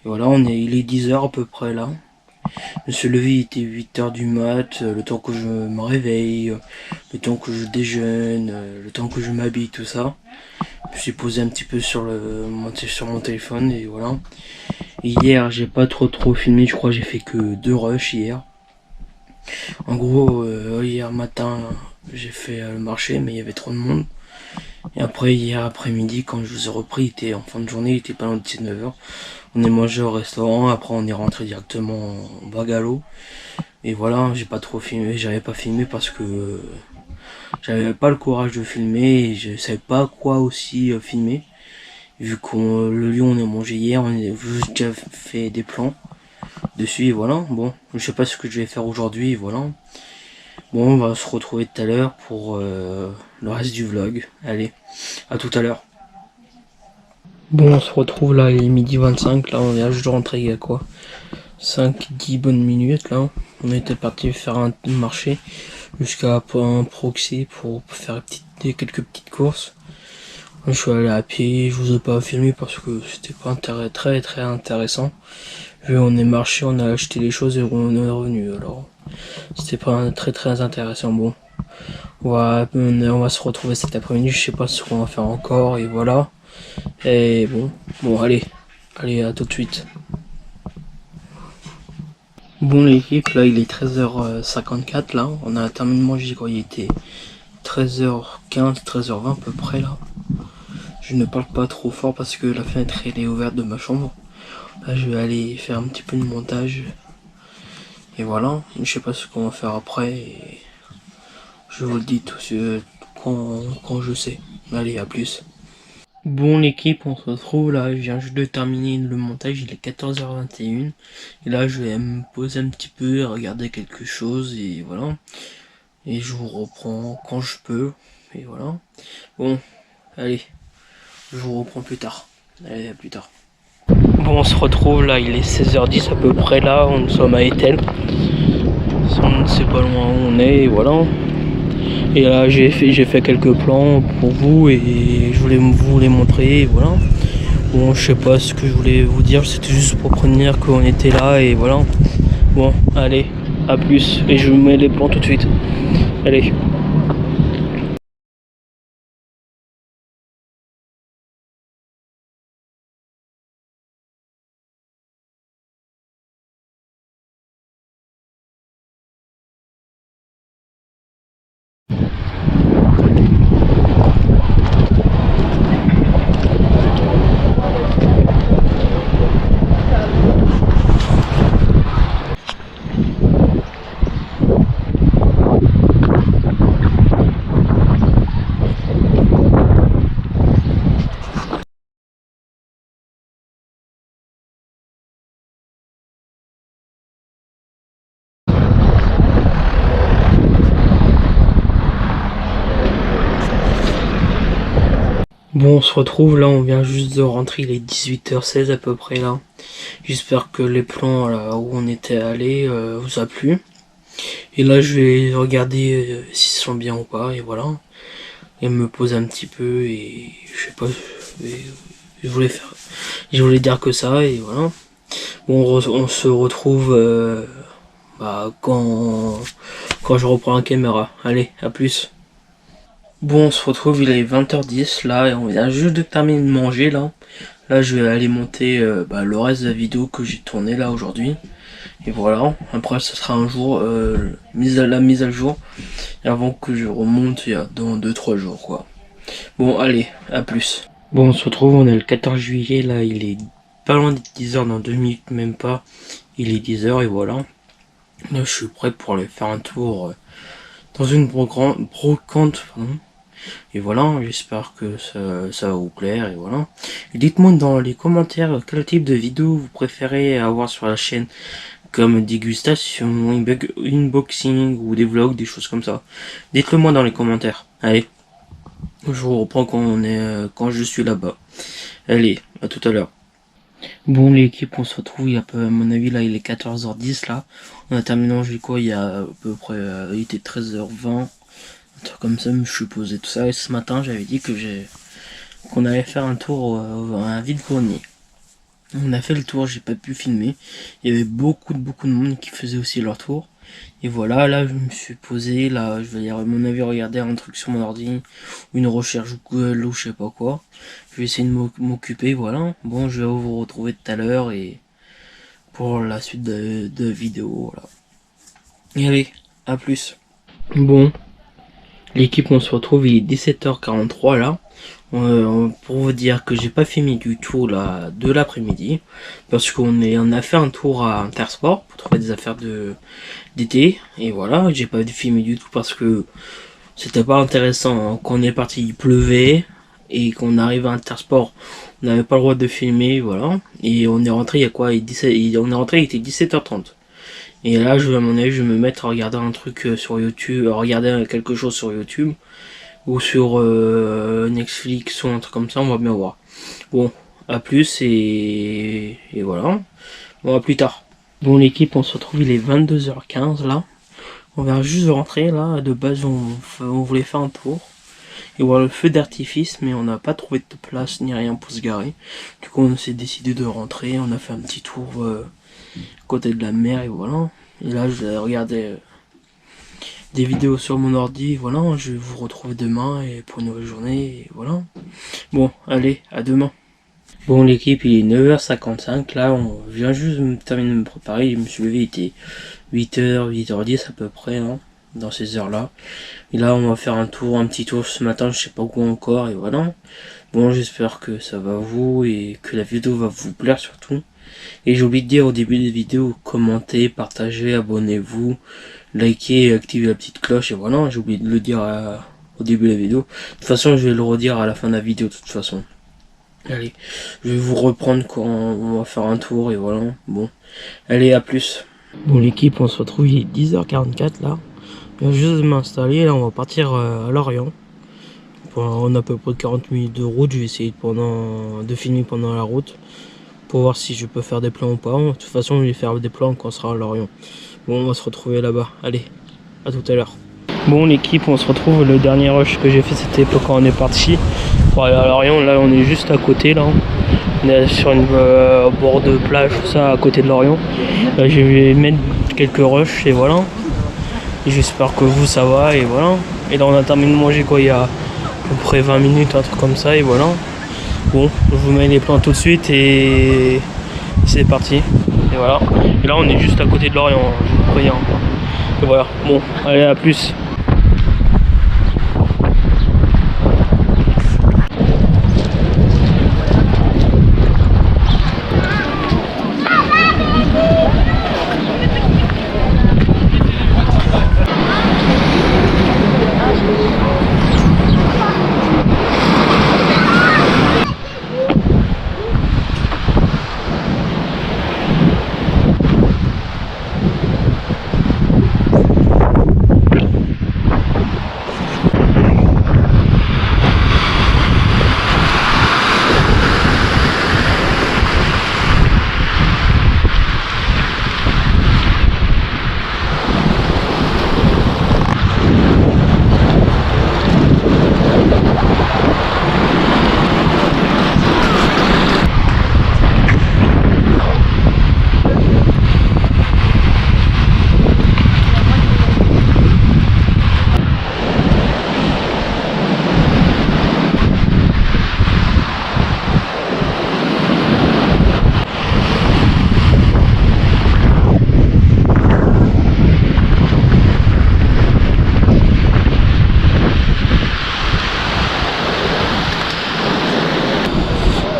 Et voilà, il est 10h à peu près là. Je me suis levé, il était 8h du mat, le temps que je me réveille, le temps que je déjeune, le temps que je m'habille, tout ça. Je me suis posé un petit peu sur mon téléphone et voilà. Et hier, j'ai pas trop filmé, je crois que j'ai fait que 2 rushs hier. En gros, hier matin, j'ai fait le marché, mais il y avait trop de monde. Et après, hier après-midi, quand je vous ai repris, il était en fin de journée, il était pas loin de 19h. On est mangé au restaurant, après on est rentré directement en Bagalo. Et voilà, j'ai pas trop filmé, j'avais pas filmé parce que j'avais pas le courage de filmer et je savais pas quoi aussi filmer. Vu que le lion on a mangé hier, on a déjà fait des plans dessus et voilà. Bon, je sais pas ce que je vais faire aujourd'hui, voilà. Bon, on va se retrouver tout à l'heure pour le reste du vlog. Allez, à tout à l'heure. Bon, on se retrouve là, il est midi 25, là on vient juste de rentrer il y a quoi 5-10 bonnes minutes là. On était parti faire un marché jusqu'à un proxy pour faire quelques petites courses. Je suis allé à pied, je vous ai pas filmé parce que c'était pas très intéressant. Vu on est marché, on a acheté les choses et on est revenu, alors c'était pas très intéressant. Bon, on va se retrouver cet après-midi, je sais pas ce qu'on va faire encore et voilà. Et bon allez à tout de suite. Bon l'équipe, là il est 13h54 là, on a terminé de manger quand il était 13h15, 13h20 à peu près là. Je ne parle pas trop fort parce que la fenêtre elle est ouverte de ma chambre. Là je vais aller faire un petit peu de montage. Et voilà, je sais pas ce qu'on va faire après. Et je vous le dis tout quand je sais. Allez, à plus. Bon l'équipe, on se retrouve là, je viens juste de terminer le montage, il est 14h21. Et là je vais me poser un petit peu, regarder quelque chose et voilà. Et je vous reprends quand je peux. Et voilà. Bon, allez, je vous reprends plus tard. Allez, à plus tard. Bon, on se retrouve là, il est 16h10 à peu près là, on sommes à Etel. On ne sait pas loin où on est, et voilà. Et là j'ai fait quelques plans pour vous et je voulais vous les montrer, et voilà. Bon, je sais pas ce que je voulais vous dire, c'était juste pour prévenir qu'on était là et voilà. Bon, allez, à plus, et je vous mets les plans tout de suite. Allez. Bon, on se retrouve là, on vient juste de rentrer, il est 18h16 à peu près là. J'espère que les plans là où on était allé vous a plu. Et là je vais regarder s'ils sont bien ou pas et voilà. Et me poser un petit peu et je sais pas, je voulais dire que ça et voilà. Bon, on se retrouve quand je reprends la caméra. Allez, à plus. Bon, on se retrouve, il est 20h10 là et on vient juste de terminer de manger là. Là je vais aller monter le reste de la vidéo que j'ai tourné là aujourd'hui. Et voilà, après ce sera un jour la mise à jour. Et avant que je remonte dans 2-3 jours quoi. Bon allez, à plus. Bon, on se retrouve, on est le 14 juillet là, il est pas loin de 10h, dans 2 minutes même pas. Il est 10h et voilà. Là je suis prêt pour aller faire un tour dans une brocante, pardon. Et voilà, j'espère que ça va vous plaire, et voilà. Dites-moi dans les commentaires quel type de vidéo vous préférez avoir sur la chaîne, comme dégustation, unboxing ou des vlogs, des choses comme ça. Dites-le moi dans les commentaires. Allez, je vous reprends quand je suis là-bas. Allez, à tout à l'heure. Bon l'équipe, on se retrouve, à mon avis là il est 14h10 là. On a terminé manger quoi il y a à peu près, il était 13h20. Un truc comme ça, je me suis posé tout ça. Et ce matin j'avais dit qu'on allait faire un tour à un vide-grenier. On a fait le tour, j'ai pas pu filmer. Il y avait beaucoup de monde qui faisait aussi leur tour. Et voilà, là je me suis posé, là je vais à mon avis regarder un truc sur mon ordi, une recherche Google ou je sais pas quoi. Je vais essayer de m'occuper, voilà. Bon, je vais vous retrouver tout à l'heure et pour la suite de vidéo, voilà. Et allez, à plus. Bon, l'équipe, on se retrouve, il est 17h43 là. Pour vous dire que j'ai pas filmé du tout là de l'après-midi parce qu'on a fait un tour à Intersport pour trouver des affaires d'été et voilà, j'ai pas filmé du tout parce que c'était pas intéressant. Quand on est parti il pleuvait et qu'on arrive à Intersport on n'avait pas le droit de filmer, voilà, et on est rentré il y a quoi, on est rentré il était 17h30 et là à mon avis je vais me mettre à regarder un truc sur YouTube, à regarder quelque chose sur YouTube ou sur Netflix ou un truc comme ça, on va bien voir. Bon, à plus et voilà. Bon, à plus tard. Bon l'équipe, on se retrouve, il est 22h15 là. On vient juste de rentrer là, de base on voulait faire un tour et voir le feu d'artifice, mais on n'a pas trouvé de place ni rien pour se garer. Du coup on s'est décidé de rentrer, on a fait un petit tour côté de la mer et voilà. Et là je regardais des vidéos sur mon ordi, voilà, je vais vous retrouver demain et pour une nouvelle journée, et voilà. Bon, allez, à demain. Bon l'équipe, il est 9h55, là, on vient juste de terminer de me préparer, je me suis levé, il était 8h, 8h10 à peu près, hein, dans ces heures-là. Et là, on va faire un petit tour ce matin, je sais pas où encore, et voilà. Bon, j'espère que ça va vous, et que la vidéo va vous plaire surtout. Et j'ai oublié de dire au début des vidéos, commentez, partagez, abonnez-vous, likez et activez la petite cloche, et voilà, j'ai oublié de le dire au début de la vidéo. De toute façon, je vais le redire à la fin de la vidéo de toute façon. Allez, je vais vous reprendre quand on va faire un tour, et voilà, bon. Allez, à plus. Bon l'équipe, on se retrouve, il est 10h44 là. Je viens juste de m'installer, là on va partir à Lorient. On a à peu près 40 minutes de route, je vais essayer de filmer pendant la route. Pour voir si je peux faire des plans ou pas. De toute façon, je vais faire des plans quand on sera à Lorient. Bon, on va se retrouver là-bas. Allez, à tout à l'heure. Bon, l'équipe, on se retrouve. Le dernier rush que j'ai fait, c'était quand on est parti pour aller à Lorient. Là, on est juste à côté, là. On est sur une bord de plage, tout ça, à côté de Lorient. Là, je vais mettre quelques rushs et voilà. Et j'espère que vous, ça va et voilà. Et là, on a terminé de manger quoi, il y a à peu près 20 minutes, un truc comme ça et voilà. Bon, je vous mets les plans tout de suite et c'est parti. Et voilà. Et là on est juste à côté de Lorient, je vous préviens. Et voilà. Bon, allez, à plus.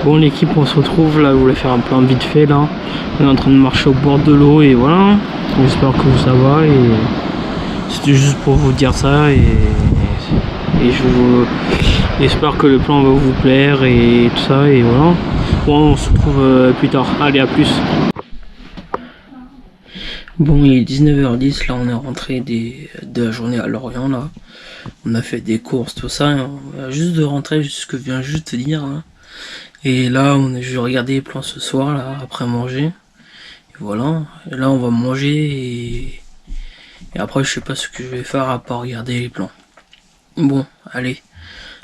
Bon l'équipe, on se retrouve là, je voulais faire un plan vite fait là. On est en train de marcher au bord de l'eau et voilà. J'espère que ça va et C'était juste pour vous dire ça et je vous j'espère que le plan va vous plaire et tout ça et voilà. Bon, on se retrouve plus tard. Allez, à plus. Bon, il est 19h10, là on est rentré de la journée à Lorient là. On a fait des courses, tout ça, et on vient juste de rentrer, ce que je viens juste de dire là. Et là je vais regarder les plans ce soir là, après manger. Et voilà, et là on va manger et après je sais pas ce que je vais faire à part regarder les plans. Bon, allez,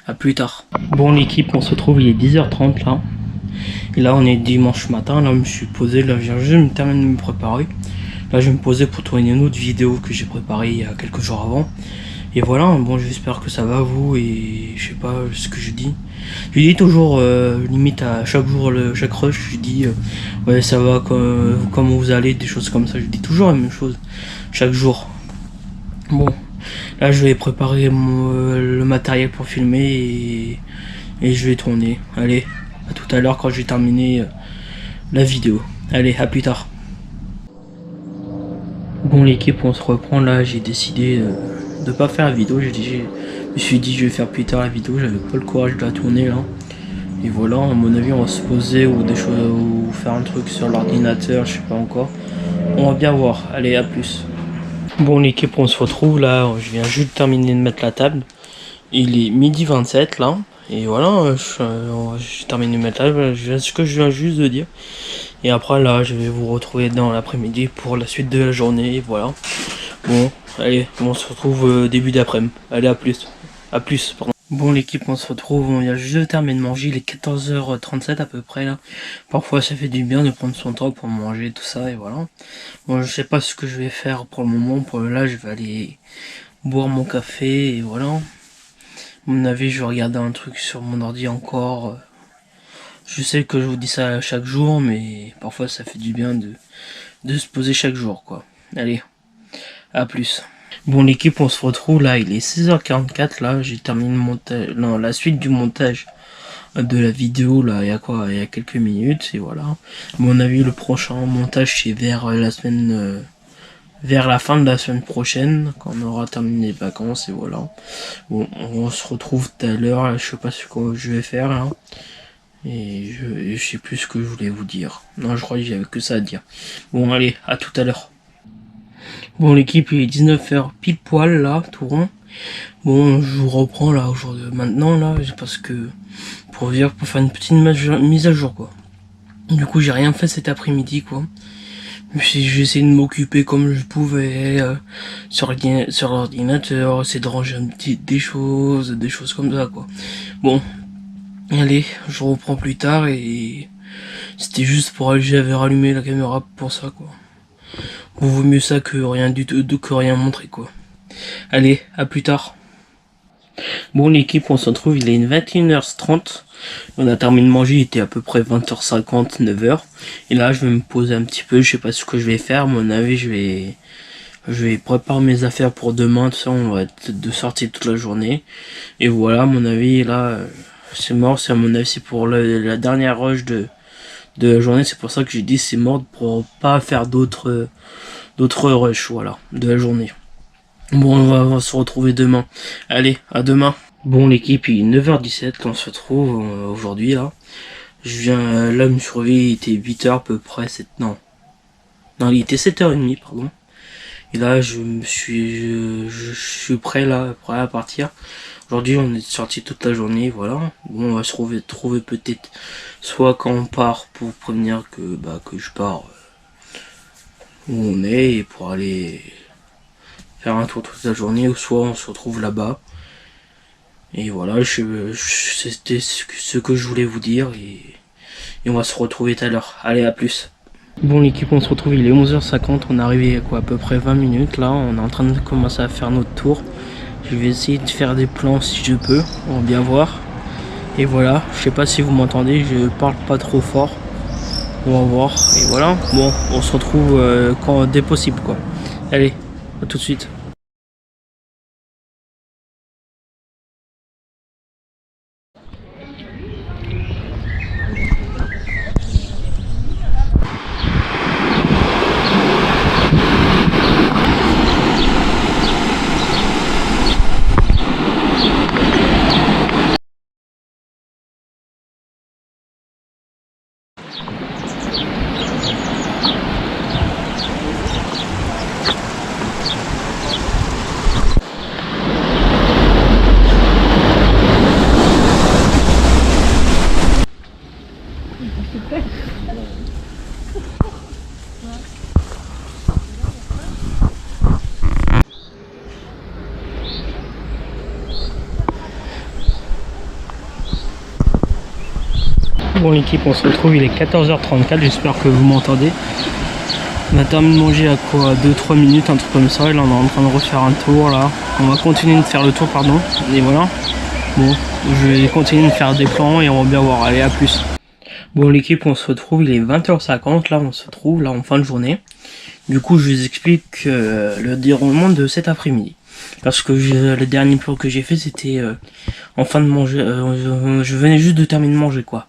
à plus tard. Bon l'équipe, on se retrouve, il est 10h30 là. Et là on est dimanche matin, là je me suis posé, là je viens juste me terminer de me préparer. Là je vais me poser pour tourner une autre vidéo que j'ai préparée il y a quelques jours avant. Et voilà, bon j'espère que ça va vous et je sais pas ce que je dis. Je dis toujours, limite à chaque jour, chaque rush, je dis ouais ça va, comment vous allez, des choses comme ça. Je dis toujours la même chose, chaque jour. Bon, là je vais préparer le matériel pour filmer et je vais tourner. Allez, à tout à l'heure quand je vais terminer la vidéo. Allez, à plus tard. Bon l'équipe, on se reprend là, j'ai décidé de pas faire la vidéo, je me suis dit je vais faire plus tard la vidéo, j'avais pas le courage de la tourner là. Et voilà, à mon avis on va se poser ou des choses ou faire un truc sur l'ordinateur, je sais pas encore. On va bien voir, allez à plus. Bon l'équipe, on se retrouve là, je viens juste de terminer de mettre la table. Il est midi 27 là. Et voilà, je termine de mettre la table, ce que je viens juste de dire. Et après là je vais vous retrouver dans l'après-midi pour la suite de la journée, voilà. Bon, allez, on se retrouve début d'après-midi. Allez, à plus. À plus, pardon. Bon l'équipe, on se retrouve, on vient juste de terminer de manger, il est 14h37 à peu près là. Parfois ça fait du bien de prendre son temps pour manger tout ça et voilà. Bon je sais pas ce que je vais faire pour le moment, pour là je vais aller boire mon café et voilà. À mon avis je vais regarder un truc sur mon ordi encore. Je sais que je vous dis ça chaque jour mais parfois ça fait du bien de se poser chaque jour quoi. Allez, à plus. Bon l'équipe, on se retrouve là, il est 16h44 là, j'ai terminé le montage, non, la suite du montage de la vidéo là, il y a quoi, il y a quelques minutes et voilà. À mon avis le prochain montage c'est vers la semaine, vers la fin de la semaine prochaine, quand on aura terminé les vacances et voilà. Bon, on se retrouve tout à l'heure, je sais pas ce que je vais faire là. Et je sais plus ce que je voulais vous dire. Non, je crois que j'avais que ça à dire. Bon allez, à tout à l'heure. Bon l'équipe, il est 19h pile poil là, tout rond. Bon, je vous reprends là aujourd'hui, maintenant là, parce que pour faire une petite mise à jour quoi. Du coup, j'ai rien fait cet après-midi quoi. J'ai essayé de m'occuper comme je pouvais sur l'ordinateur, essayer de ranger des choses comme ça quoi. Bon, allez, je reprends plus tard et c'était juste pour j'avais rallumé la caméra pour ça quoi. Vaut mieux ça que rien du tout, que rien montrer quoi. Allez, à plus tard. Bon l'équipe, on se retrouve, il est 21h30. On a terminé de manger, il était à peu près 20h50, 9h. Et là je vais me poser un petit peu, je sais pas ce que je vais faire, à mon avis je vais préparer mes affaires pour demain, tout ça, on va être de sortie toute la journée. Et voilà, à mon avis là, c'est mort, c'est à mon avis c'est pour la dernière rush de la journée, c'est pour ça que j'ai dit c'est mort pour pas faire d'autres rushs, voilà, de la journée. Bon, on va se retrouver demain. Allez, à demain. Bon, l'équipe, il est 9h17, on se retrouve aujourd'hui, là. Je viens, là, me surveiller, il était 8h à peu près, non, il était 7h30, pardon. Et là, je suis prêt, là, prêt à partir. Aujourd'hui, on est sorti toute la journée, voilà. Bon, on va se trouver peut-être, soit quand on part pour prévenir que je pars où on est, et pour aller faire un tour toute la journée, ou soit on se retrouve là-bas. Et voilà, c'était ce que je voulais vous dire et on va se retrouver tout à l'heure. Allez, à plus. Bon l'équipe, on se retrouve, il est 11h50, on est arrivé à peu près 20 minutes là, on est en train de commencer à faire notre tour. Je vais essayer de faire des plans si je peux, on va bien voir. Et voilà, je sais pas si vous m'entendez, je parle pas trop fort. On va voir, et voilà, bon, on se retrouve dès possible quoi. Allez, à tout de suite. Bon l'équipe, on se retrouve, il est 14h34, j'espère que vous m'entendez. On a terminé de manger à quoi, 2-3 minutes, un truc comme ça, et là on est en train de refaire un tour là. On va continuer de faire le tour, pardon, et voilà. Bon, je vais continuer de faire des plans et on va bien voir, allez à plus. Bon l'équipe, on se retrouve, il est 20h50, là on se trouve là en fin de journée. Du coup je vous explique le déroulement de cet après-midi. Parce que le dernier plan que j'ai fait c'était en fin de manger, je venais juste de terminer de manger quoi.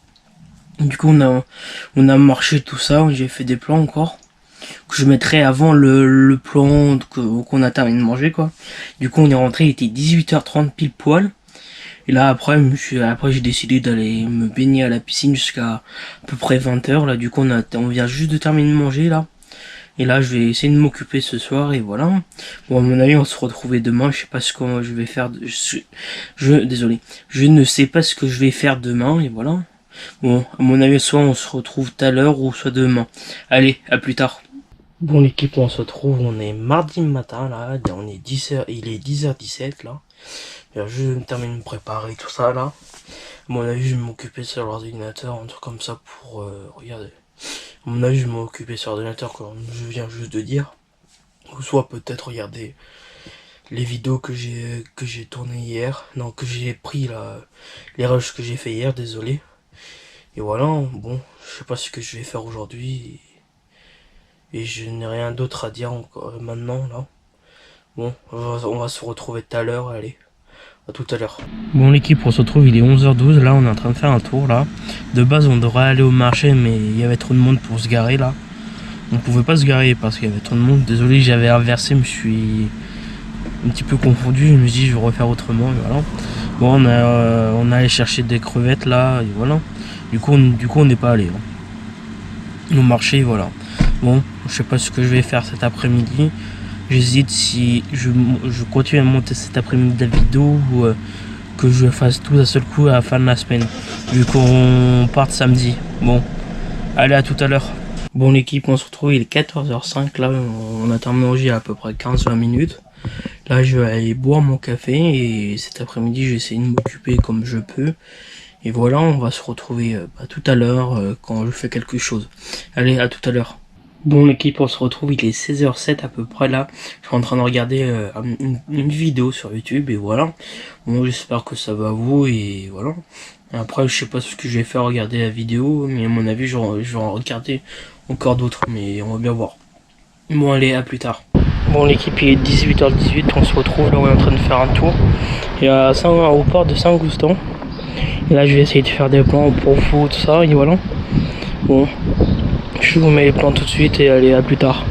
Du coup on a marché tout ça, j'ai fait des plans encore que je mettrai avant le plan qu'on a terminé de manger quoi. Du coup on est rentré, il était 18h30 pile poil. Et là après j'ai décidé d'aller me baigner à la piscine jusqu'à à peu près 20h là. Du coup on vient juste de terminer de manger là. Et là je vais essayer de m'occuper ce soir et voilà. Bon à mon avis on se retrouvera demain, je sais pas ce que je vais faire, désolé, je ne sais pas ce que je vais faire demain et voilà. Bon à mon avis soit on se retrouve tout à l'heure ou soit demain. Allez, à plus tard. Bon l'équipe, on se retrouve, on est mardi matin là, on est 10h, il est 10h17 là. Je vais me terminer de me préparer tout ça là. À mon avis je vais m'occuper sur l'ordinateur, un truc comme ça pour regarder. À mon avis je vais m'occuper sur l'ordinateur comme je viens juste de dire. Ou soit peut-être regarder les vidéos que j'ai tournées hier. Non, que j'ai pris là, les rushs que j'ai fait hier, désolé. Et voilà, bon, je sais pas ce que je vais faire aujourd'hui. Et je n'ai rien d'autre à dire encore maintenant là. Bon, on va se retrouver tout à l'heure, allez. A tout à l'heure. Bon l'équipe, on se retrouve, il est 11h12, là on est en train de faire un tour là. De base on devrait aller au marché mais il y avait trop de monde pour se garer là. On pouvait pas se garer parce qu'il y avait trop de monde. Désolé, j'avais inversé, je me suis un petit peu confondu, je me suis dit je vais refaire autrement et voilà. Bon on a allé chercher des crevettes là et voilà. Du coup on n'est pas allé. Au marché, voilà. Bon, je sais pas ce que je vais faire cet après-midi. J'hésite si je continue à monter cet après-midi la vidéo ou que je fasse tout d'un seul coup à la fin de la semaine. Vu qu'on parte samedi. Bon, allez à tout à l'heure. Bon l'équipe, on se retrouve, il est 14h05. Là, on a terminé de manger à peu près 15-20 minutes. Là, je vais aller boire mon café et cet après-midi, je vais essayer de m'occuper comme je peux. Et voilà, on va se retrouver tout à l'heure quand je fais quelque chose. Allez, à tout à l'heure. Bon l'équipe, on se retrouve, il est 16h07 à peu près là. Je suis en train de regarder une vidéo sur YouTube et voilà. Bon, j'espère que ça va à vous et voilà. Après, je sais pas ce que je vais faire, regarder la vidéo, mais à mon avis, je vais en regarder encore d'autres, mais on va bien voir. Bon, allez, à plus tard. Bon l'équipe, il est 18h18, on se retrouve là, on est en train de faire un tour. Et au port de Saint-Goustan. Et là, je vais essayer de faire des plans pour vous, tout ça, et voilà. Bon. Je vous mets les plans tout de suite et allez à plus tard.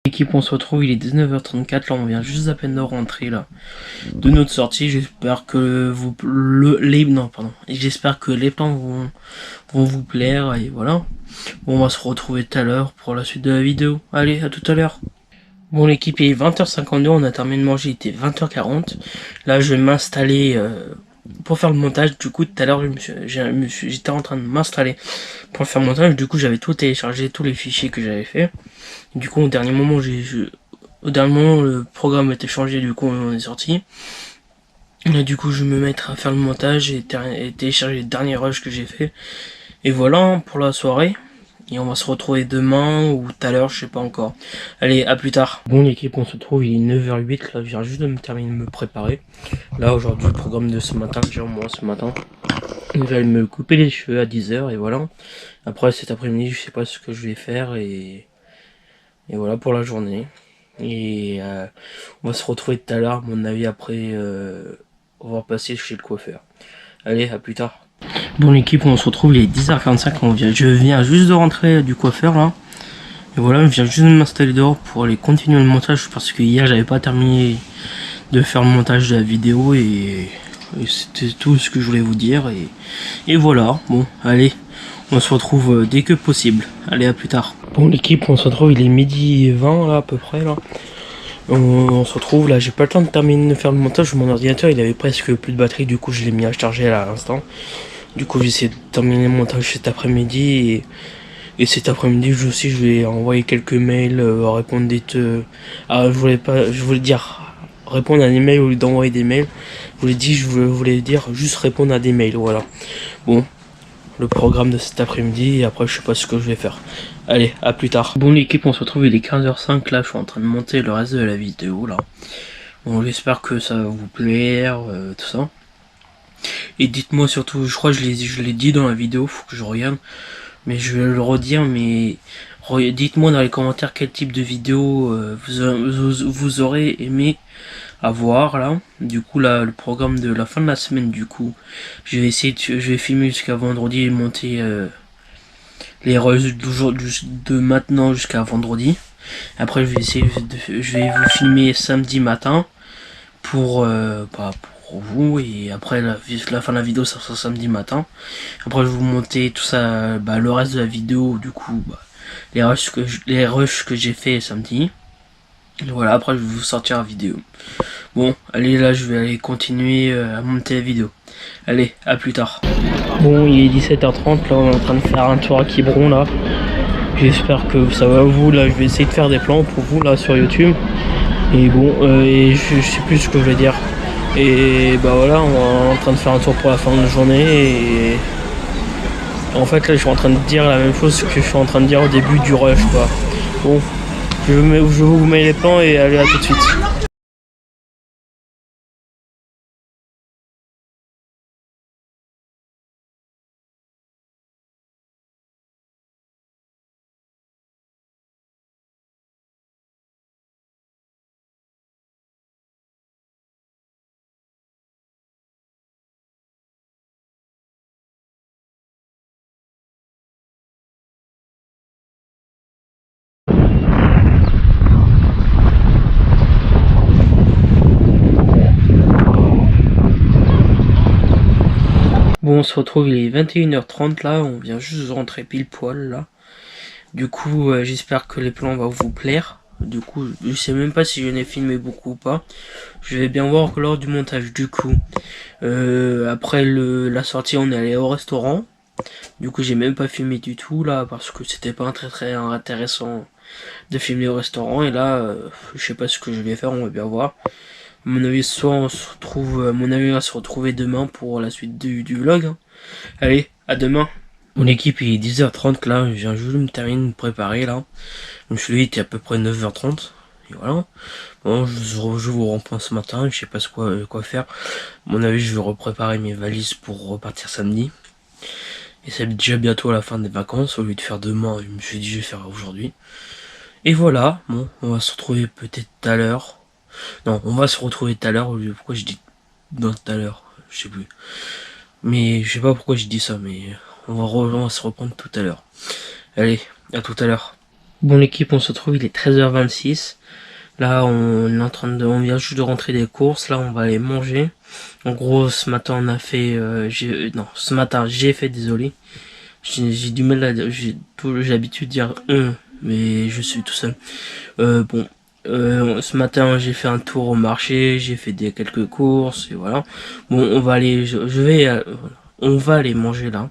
L'équipe, on se retrouve, il est 19h34, là on vient juste à peine de rentrer là de notre sortie. J'espère que j'espère que les plans vont vous plaire et voilà. Bon, on va se retrouver tout à l'heure pour la suite de la vidéo. Allez, à tout à l'heure. Bon l'équipe, il est 20h52, on a terminé de manger, il était 20h40. Là je vais m'installer pour faire le montage. Du coup tout à l'heure j'étais en train de m'installer pour faire le montage. Du coup j'avais tout téléchargé, tous les fichiers que j'avais fait. Du coup au dernier moment le programme a été changé, du coup on est sorti. Et du coup je vais me mettre à faire le montage et télécharger les derniers rushs que j'ai fait. Et voilà pour la soirée. Et on va se retrouver demain ou tout à l'heure, je sais pas encore. Allez, à plus tard. Bon l'équipe, on se retrouve, il est 9h08, là je viens juste de me terminer de me préparer. Là aujourd'hui, le programme de ce matin, j'ai moi ce matin. Je vais me couper les cheveux à 10h et voilà. Après cet après-midi, je sais pas ce que je vais faire et voilà pour la journée. Et on va se retrouver tout à l'heure, à mon avis après on va passer chez le coiffeur. Allez, à plus tard. Bon l'équipe, on se retrouve, il est 10h45, je viens juste de rentrer du coiffeur là. Et voilà, je viens juste de m'installer dehors pour aller continuer le montage parce que hier j'avais pas terminé de faire le montage de la vidéo et et c'était tout ce que je voulais vous dire, et voilà, bon, allez, on se retrouve dès que possible. Allez, à plus tard. Bon, l'équipe, on se retrouve, il est midi 20 là, à peu près, là. On se retrouve, là, j'ai pas le temps de terminer de faire le montage, mon ordinateur, il avait presque plus de batterie, du coup, je l'ai mis à charger là, à l'instant. Du coup, j'ai essayé de terminer le montage cet après-midi, et cet après-midi aussi, je vais envoyer quelques mails, répondre je voulais dire répondre à des mails au lieu d'envoyer des mails. Je voulais dire juste répondre à des mails, voilà. Bon, le programme de cet après-midi, et après je sais pas ce que je vais faire. Allez, à plus tard. Bon l'équipe, on se retrouve, il est 15h05, là je suis en train de monter le reste de la vidéo, là. Bon, j'espère que ça va vous plaire, tout ça. Et dites-moi surtout, je crois que je l'ai dit dans la vidéo, faut que je regarde. Mais je vais le redire, mais dites-moi dans les commentaires quel type de vidéo vous aurez aimé avoir là. Du coup là, le programme de la fin de la semaine, du coup, je vais filmer jusqu'à vendredi et monter les rushs de maintenant jusqu'à vendredi. Après je vais vous filmer samedi matin pour vous, et après la fin de la vidéo ça sera samedi matin. Après je vais vous monter tout ça, le reste de la vidéo, du coup les rushs que j'ai fait samedi. Et voilà, après je vais vous sortir la vidéo. Bon, allez, là je vais aller continuer à monter la vidéo. Allez, à plus tard. Bon, il est 17h30, là on est en train de faire un tour à Quiberon là. J'espère que ça va vous, là je vais essayer de faire des plans pour vous là sur YouTube. Et bon, et je sais plus ce que je vais dire. Et bah voilà, on est en train de faire un tour pour la fin de la journée, et en fait là je suis en train de dire la même chose que je suis en train de dire au début du rush quoi. Bon, je vous mets les plans et allez, à tout de suite. Bon, on se retrouve, il est 21h30 là, on vient juste de rentrer pile poil là. Du coup, j'espère que les plans vont vous plaire. Du coup, je sais même pas si je n'ai filmé beaucoup ou pas. Je vais bien voir que lors du montage. Du coup, après la sortie, on est allé au restaurant. Du coup, j'ai même pas filmé du tout là, parce que c'était pas très intéressant de filmer au restaurant. Et là, je sais pas ce que je vais faire, on va bien voir. À mon avis, soit on se retrouve, mon avis, on va se retrouver demain pour la suite du vlog. Hein. Allez, à demain. Mon équipe il est 10h30 là, je viens juste de me terminer de me préparer là. Donc celui était à peu près 9h30. Et voilà. Bon, je vous reprends ce matin, je sais pas quoi faire. À mon avis, je vais repréparer mes valises pour repartir samedi. Et c'est déjà bientôt à la fin des vacances, au lieu de faire demain, je me suis dit je vais faire aujourd'hui. Et voilà, bon, on va se retrouver peut-être tout à l'heure. Non, on va se retrouver tout à l'heure, pourquoi je dis dans tout à l'heure, je sais plus. Mais je sais pas pourquoi je dis ça, mais on va se reprendre tout à l'heure. Allez, à tout à l'heure. Bon l'équipe, on se retrouve, il est 13h26. Là, on est en train on vient juste de rentrer des courses. Là, on va aller manger. En gros, ce matin, on a fait, ce matin, j'ai fait, désolé. J'ai du mal à, j'ai l'habitude de dire mais je suis tout seul. Ce matin, j'ai fait un tour au marché, j'ai fait quelques courses, et voilà. Bon, on va aller, on va aller manger là.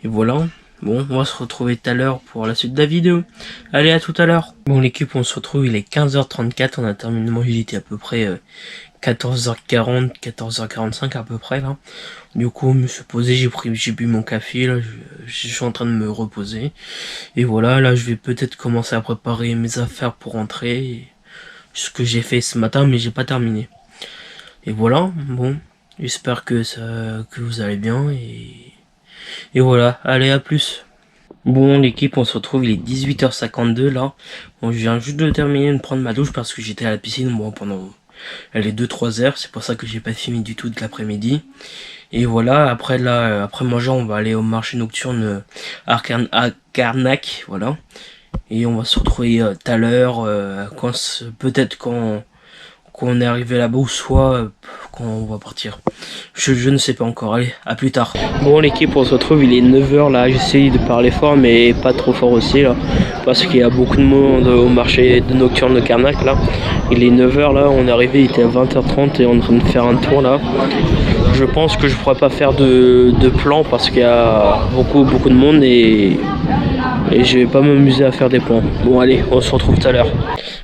Et voilà. Bon, on va se retrouver tout à l'heure pour la suite de la vidéo. Allez, à tout à l'heure. Bon, l'équipe, on se retrouve, il est 15h34, on a terminé de manger, il était à peu près 14h40, 14h45 à peu près là. Du coup, je me suis posé, j'ai bu mon café, là, je suis en train de me reposer. Et voilà, là, je vais peut-être commencer à préparer mes affaires pour rentrer. Ce que j'ai fait ce matin, mais j'ai pas terminé. Et voilà, bon, j'espère que vous allez bien, et voilà, allez, à plus. Bon l'équipe, on se retrouve, il est 18h52 là. Bon, je viens juste de terminer de prendre ma douche parce que j'étais à la piscine pendant les 2-3 heures, c'est pour ça que j'ai pas filmé du tout de l'après-midi. Et voilà, après manger, on va aller au marché nocturne à Carnac, voilà. Et on va se retrouver tout à l'heure, peut-être quand quand on est arrivé là-bas, ou soit quand on va partir. Je ne sais pas encore. Allez, à plus tard. Bon l'équipe, on se retrouve, il est 9 h là, j'essaye de parler fort mais pas trop fort aussi là, parce qu'il y a beaucoup de monde au marché de nocturne de Carnac là. Il est 9 h là, on est arrivé, il était à 20 h 30 et on est en train de faire un tour là. Je pense que je pourrais pas faire de plan parce qu'il y a beaucoup de monde et je vais pas m'amuser à faire des plans. Bon allez, on se retrouve tout à l'heure.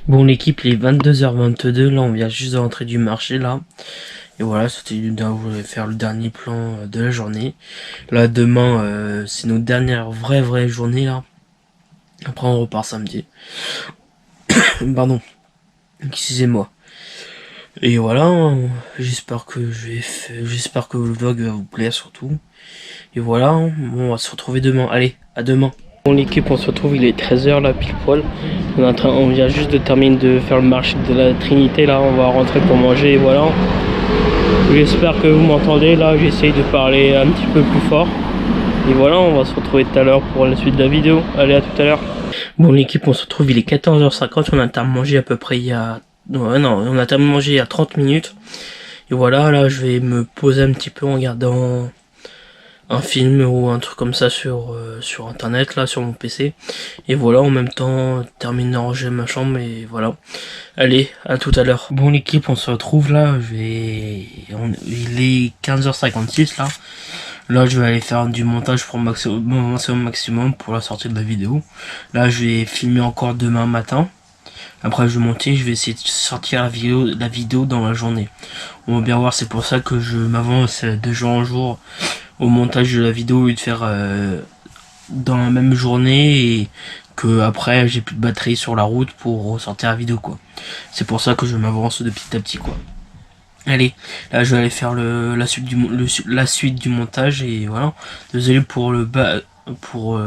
Bon l'équipe, il est 22 h 22 là, on vient juste de rentrer du marché là. Et voilà, c'était faire le dernier plan de la journée. Là demain c'est notre dernière vraie journée là. Après on repart samedi. Pardon. Excusez-moi. Et voilà, j'espère que le vlog va vous plaire surtout. Et voilà, bon, on va se retrouver demain. Allez, à demain. Bon l'équipe, on se retrouve, il est 13 h là pile poil. On vient juste de terminer de faire le marché de la Trinité là, on va rentrer pour manger et voilà. J'espère que vous m'entendez là, j'essaye de parler un petit peu plus fort. Et voilà, on va se retrouver tout à l'heure pour la suite de la vidéo. Allez, à tout à l'heure. Bon l'équipe, on se retrouve, il est 14 h 50, on a terminé de manger à peu près il y a... on a terminé de manger il y a 30 minutes. Et voilà, là je vais me poser un petit peu en regardant un film ou un truc comme ça sur internet là, sur mon PC. Et voilà, en même temps terminer de ranger ma chambre et voilà. Allez, à tout à l'heure. Bon l'équipe, on se retrouve là, il est 15 h 56 là. Là je vais aller faire du montage pour maximum pour la sortie de la vidéo. Là je vais filmer encore demain matin. Après je vais monter, je vais essayer de sortir la vidéo dans la journée. On va bien voir, c'est pour ça que je m'avance de jour en jour au montage de la vidéo et de faire dans la même journée et que après j'ai plus de batterie sur la route pour sortir la vidéo quoi. C'est pour ça que je m'avance de petit à petit quoi. Allez, là je vais aller faire la suite du montage et voilà. Désolé pour pour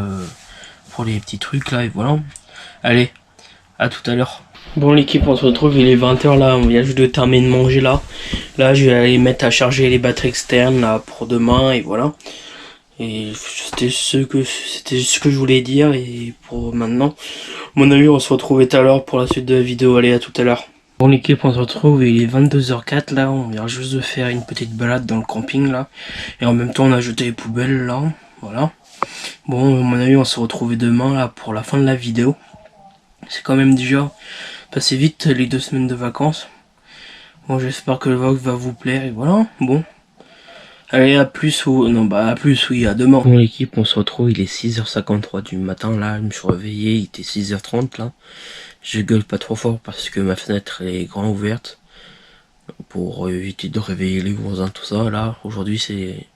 les petits trucs là et voilà. Allez, à tout à l'heure. Bon l'équipe, on se retrouve, il est 20 h là, on vient juste de terminer de manger là. Là je vais aller mettre à charger les batteries externes là pour demain et voilà. Et c'était ce que je voulais dire et pour maintenant. À mon avis on se retrouve tout à l'heure pour la suite de la vidéo, allez à tout à l'heure. Bon l'équipe, on se retrouve, il est 22 h 04 là, on vient juste de faire une petite balade dans le camping là. Et en même temps on a jeté les poubelles là, voilà. Bon à mon avis on se retrouve demain là pour la fin de la vidéo. C'est quand même déjà passé vite les 2 semaines de vacances. Bon j'espère que le vlog va vous plaire et voilà, bon. Allez à plus ou... Non bah à plus oui, à demain. Bon l'équipe, on se retrouve, il est 6 h 53 du matin là, je me suis réveillé, il était 6 h 30 là. Je gueule pas trop fort parce que ma fenêtre est grand ouverte. Pour éviter de réveiller les voisins, tout ça. Là, aujourd'hui c'est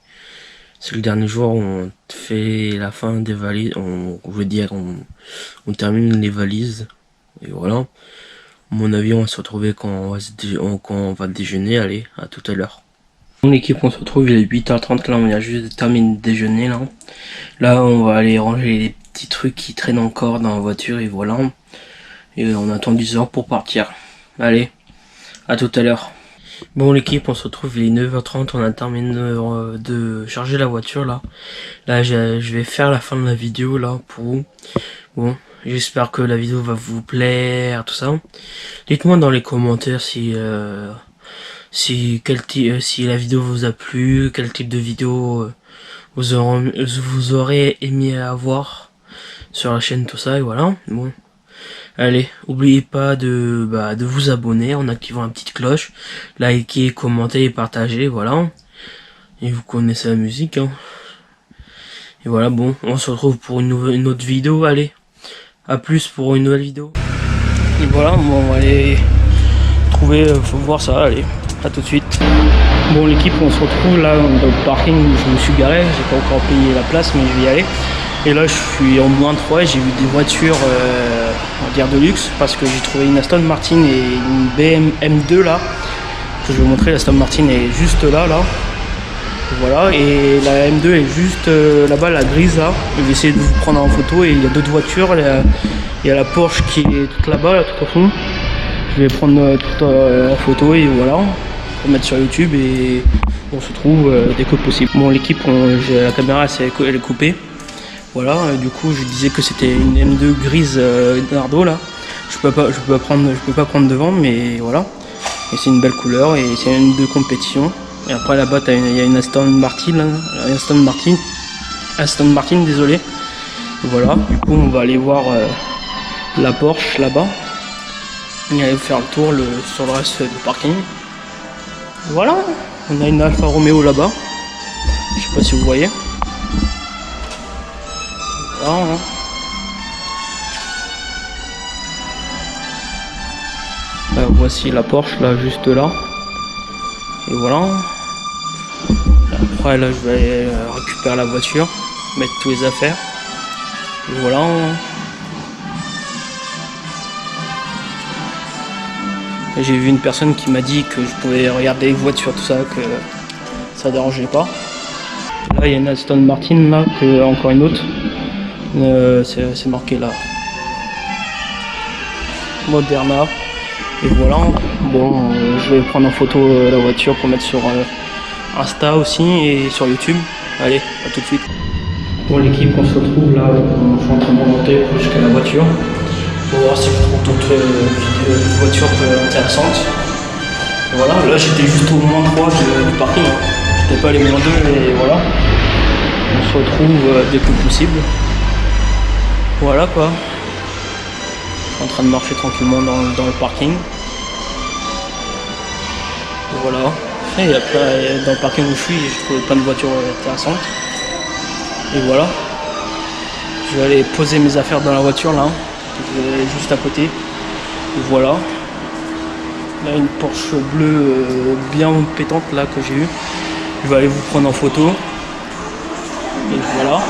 le dernier jour où on fait la fin des valises. On termine les valises. Et voilà. À mon avis, on va se retrouver quand on va déjeuner. Allez, à tout à l'heure. Mon équipe, on se retrouve, il est 8 h 30 là, on vient juste de terminer de déjeuner là. Là, on va aller ranger les petits trucs qui traînent encore dans la voiture et voilà. Et on attend 10 h pour partir. Allez, à tout à l'heure. Bon l'équipe, on se retrouve, il est 9 h 30, on a terminé de charger la voiture là. Là je vais faire la fin de la vidéo là pour vous. Bon, j'espère que la vidéo va vous plaire, tout ça. Dites-moi dans les commentaires si la vidéo vous a plu, quel type de vidéo vous aurez aimé avoir sur la chaîne, tout ça et voilà. Bon. Allez, n'oubliez pas de vous abonner en activant la petite cloche, liker, commenter et partager, voilà. Et vous connaissez la musique, hein. Et voilà, bon, on se retrouve pour une autre vidéo, allez. À plus pour une nouvelle vidéo. Et voilà, bon, on va aller trouver, faut voir ça, allez, à tout de suite. Bon l'équipe, on se retrouve là dans le parking où je me suis garé, j'ai pas encore payé la place mais je vais y aller. Et là je suis en moins 3 et j'ai vu des voitures on va dire de luxe parce que j'ai trouvé une Aston Martin et une BMW M2 là que je vais vous montrer. La Aston Martin est juste là. Voilà, et la M2 est juste là-bas, la grise là. Je vais essayer de vous prendre en photo et il y a d'autres voitures. Il y a la Porsche qui est toute là-bas, là, tout au fond. Je vais prendre tout en photo et voilà, pour mettre sur YouTube et on se trouve dès que possible. Bon l'équipe, la caméra elle est coupée. Voilà, du coup je disais que c'était une M2 grise Nardo là. Je peux pas prendre devant mais voilà. Et c'est une belle couleur et c'est une de compétition. Et après là-bas il y a une Aston Martin, Aston Martin, désolé. Voilà, du coup on va aller voir la Porsche là-bas. Et aller faire le tour sur le reste du parking. Voilà, on a une Alfa Romeo là-bas. Je sais pas si vous voyez. Voilà, hein. Là, voici la Porsche là, juste là. Et voilà. Après là je vais aller récupérer la voiture, mettre tous les affaires. Et voilà. J'ai vu une personne qui m'a dit que je pouvais regarder les voitures, tout ça, que ça dérangeait pas. Là il y a une Aston Martin là, encore une autre. C'est marqué là. Moderna. Et voilà. Bon, je vais prendre en photo la voiture pour mettre sur Insta aussi et sur YouTube. Allez, à tout de suite. Bon l'équipe, on se retrouve là, je suis en train de remonter jusqu'à la voiture pour voir si je trouve d'autres voitures intéressantes. Et voilà, là j'étais juste au moins 3 du parking, hein. J'étais pas allé moins 2 et voilà. On se retrouve dès que possible. Voilà quoi. Je suis en train de marcher tranquillement dans le parking. Et voilà. Et après, dans le parking où je suis, j'ai trouvé plein de voitures intéressantes. Et voilà. Je vais aller poser mes affaires dans la voiture là. Juste à côté. Et voilà. Là une Porsche bleue bien pétante là que j'ai eue. Je vais aller vous prendre en photo. Et voilà.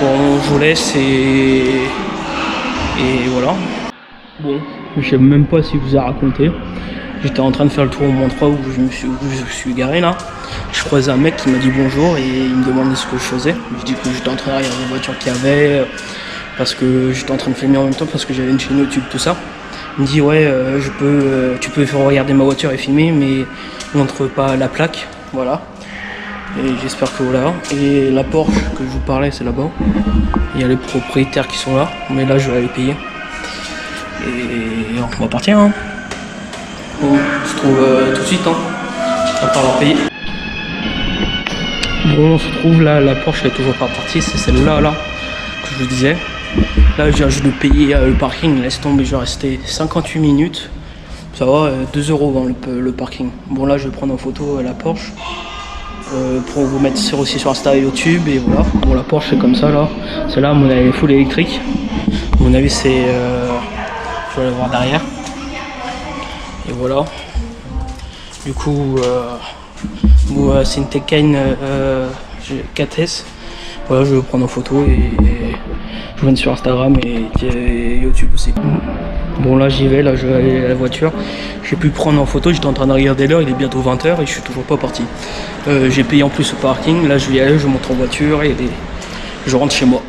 Bon, je vous laisse et voilà. Bon, je sais même pas si vous ai raconté. J'étais en train de faire le tour au Mont 3 où je suis garé là. Je croisais un mec qui m'a dit bonjour et il me demandait ce que je faisais. Je dis que j'étais en train de regarder les voitures qu'il y avait, parce que j'étais en train de filmer en même temps parce que j'avais une chaîne YouTube, tout ça. Il me dit ouais, tu peux faire regarder ma voiture et filmer, mais montre pas la plaque, voilà. Et j'espère que voilà. Et la Porsche que je vous parlais, c'est là-bas. Il y a les propriétaires qui sont là, mais là je vais aller payer. Et on va partir. Hein. Bon, on se trouve tout de suite, hein, après avoir payé. Bon, on se trouve là, la Porsche est toujours pas partie, c'est celle-là là, que je vous disais. Là, je viens juste de payer le parking, laisse tomber, je vais rester 58 minutes. Ça va, 2 € dans le parking. Bon, là, je vais prendre en photo la Porsche pour vous mettre aussi sur Insta et YouTube. Et voilà. Bon, la Porsche, c'est comme ça là. Celle-là, à mon avis, full électrique. À mon avis, c'est. Je vais la voir derrière. Et voilà. Du coup, c'est une Taycan 4S. Voilà, je vais prendre en photo et je vous mets sur Instagram et YouTube aussi. Bon là j'y vais, là je vais aller à la voiture. J'ai pu prendre en photo, j'étais en train de regarder l'heure, il est bientôt 20 h et je suis toujours pas parti. J'ai payé en plus au parking, là je vais y aller, je monte en voiture et je rentre chez moi.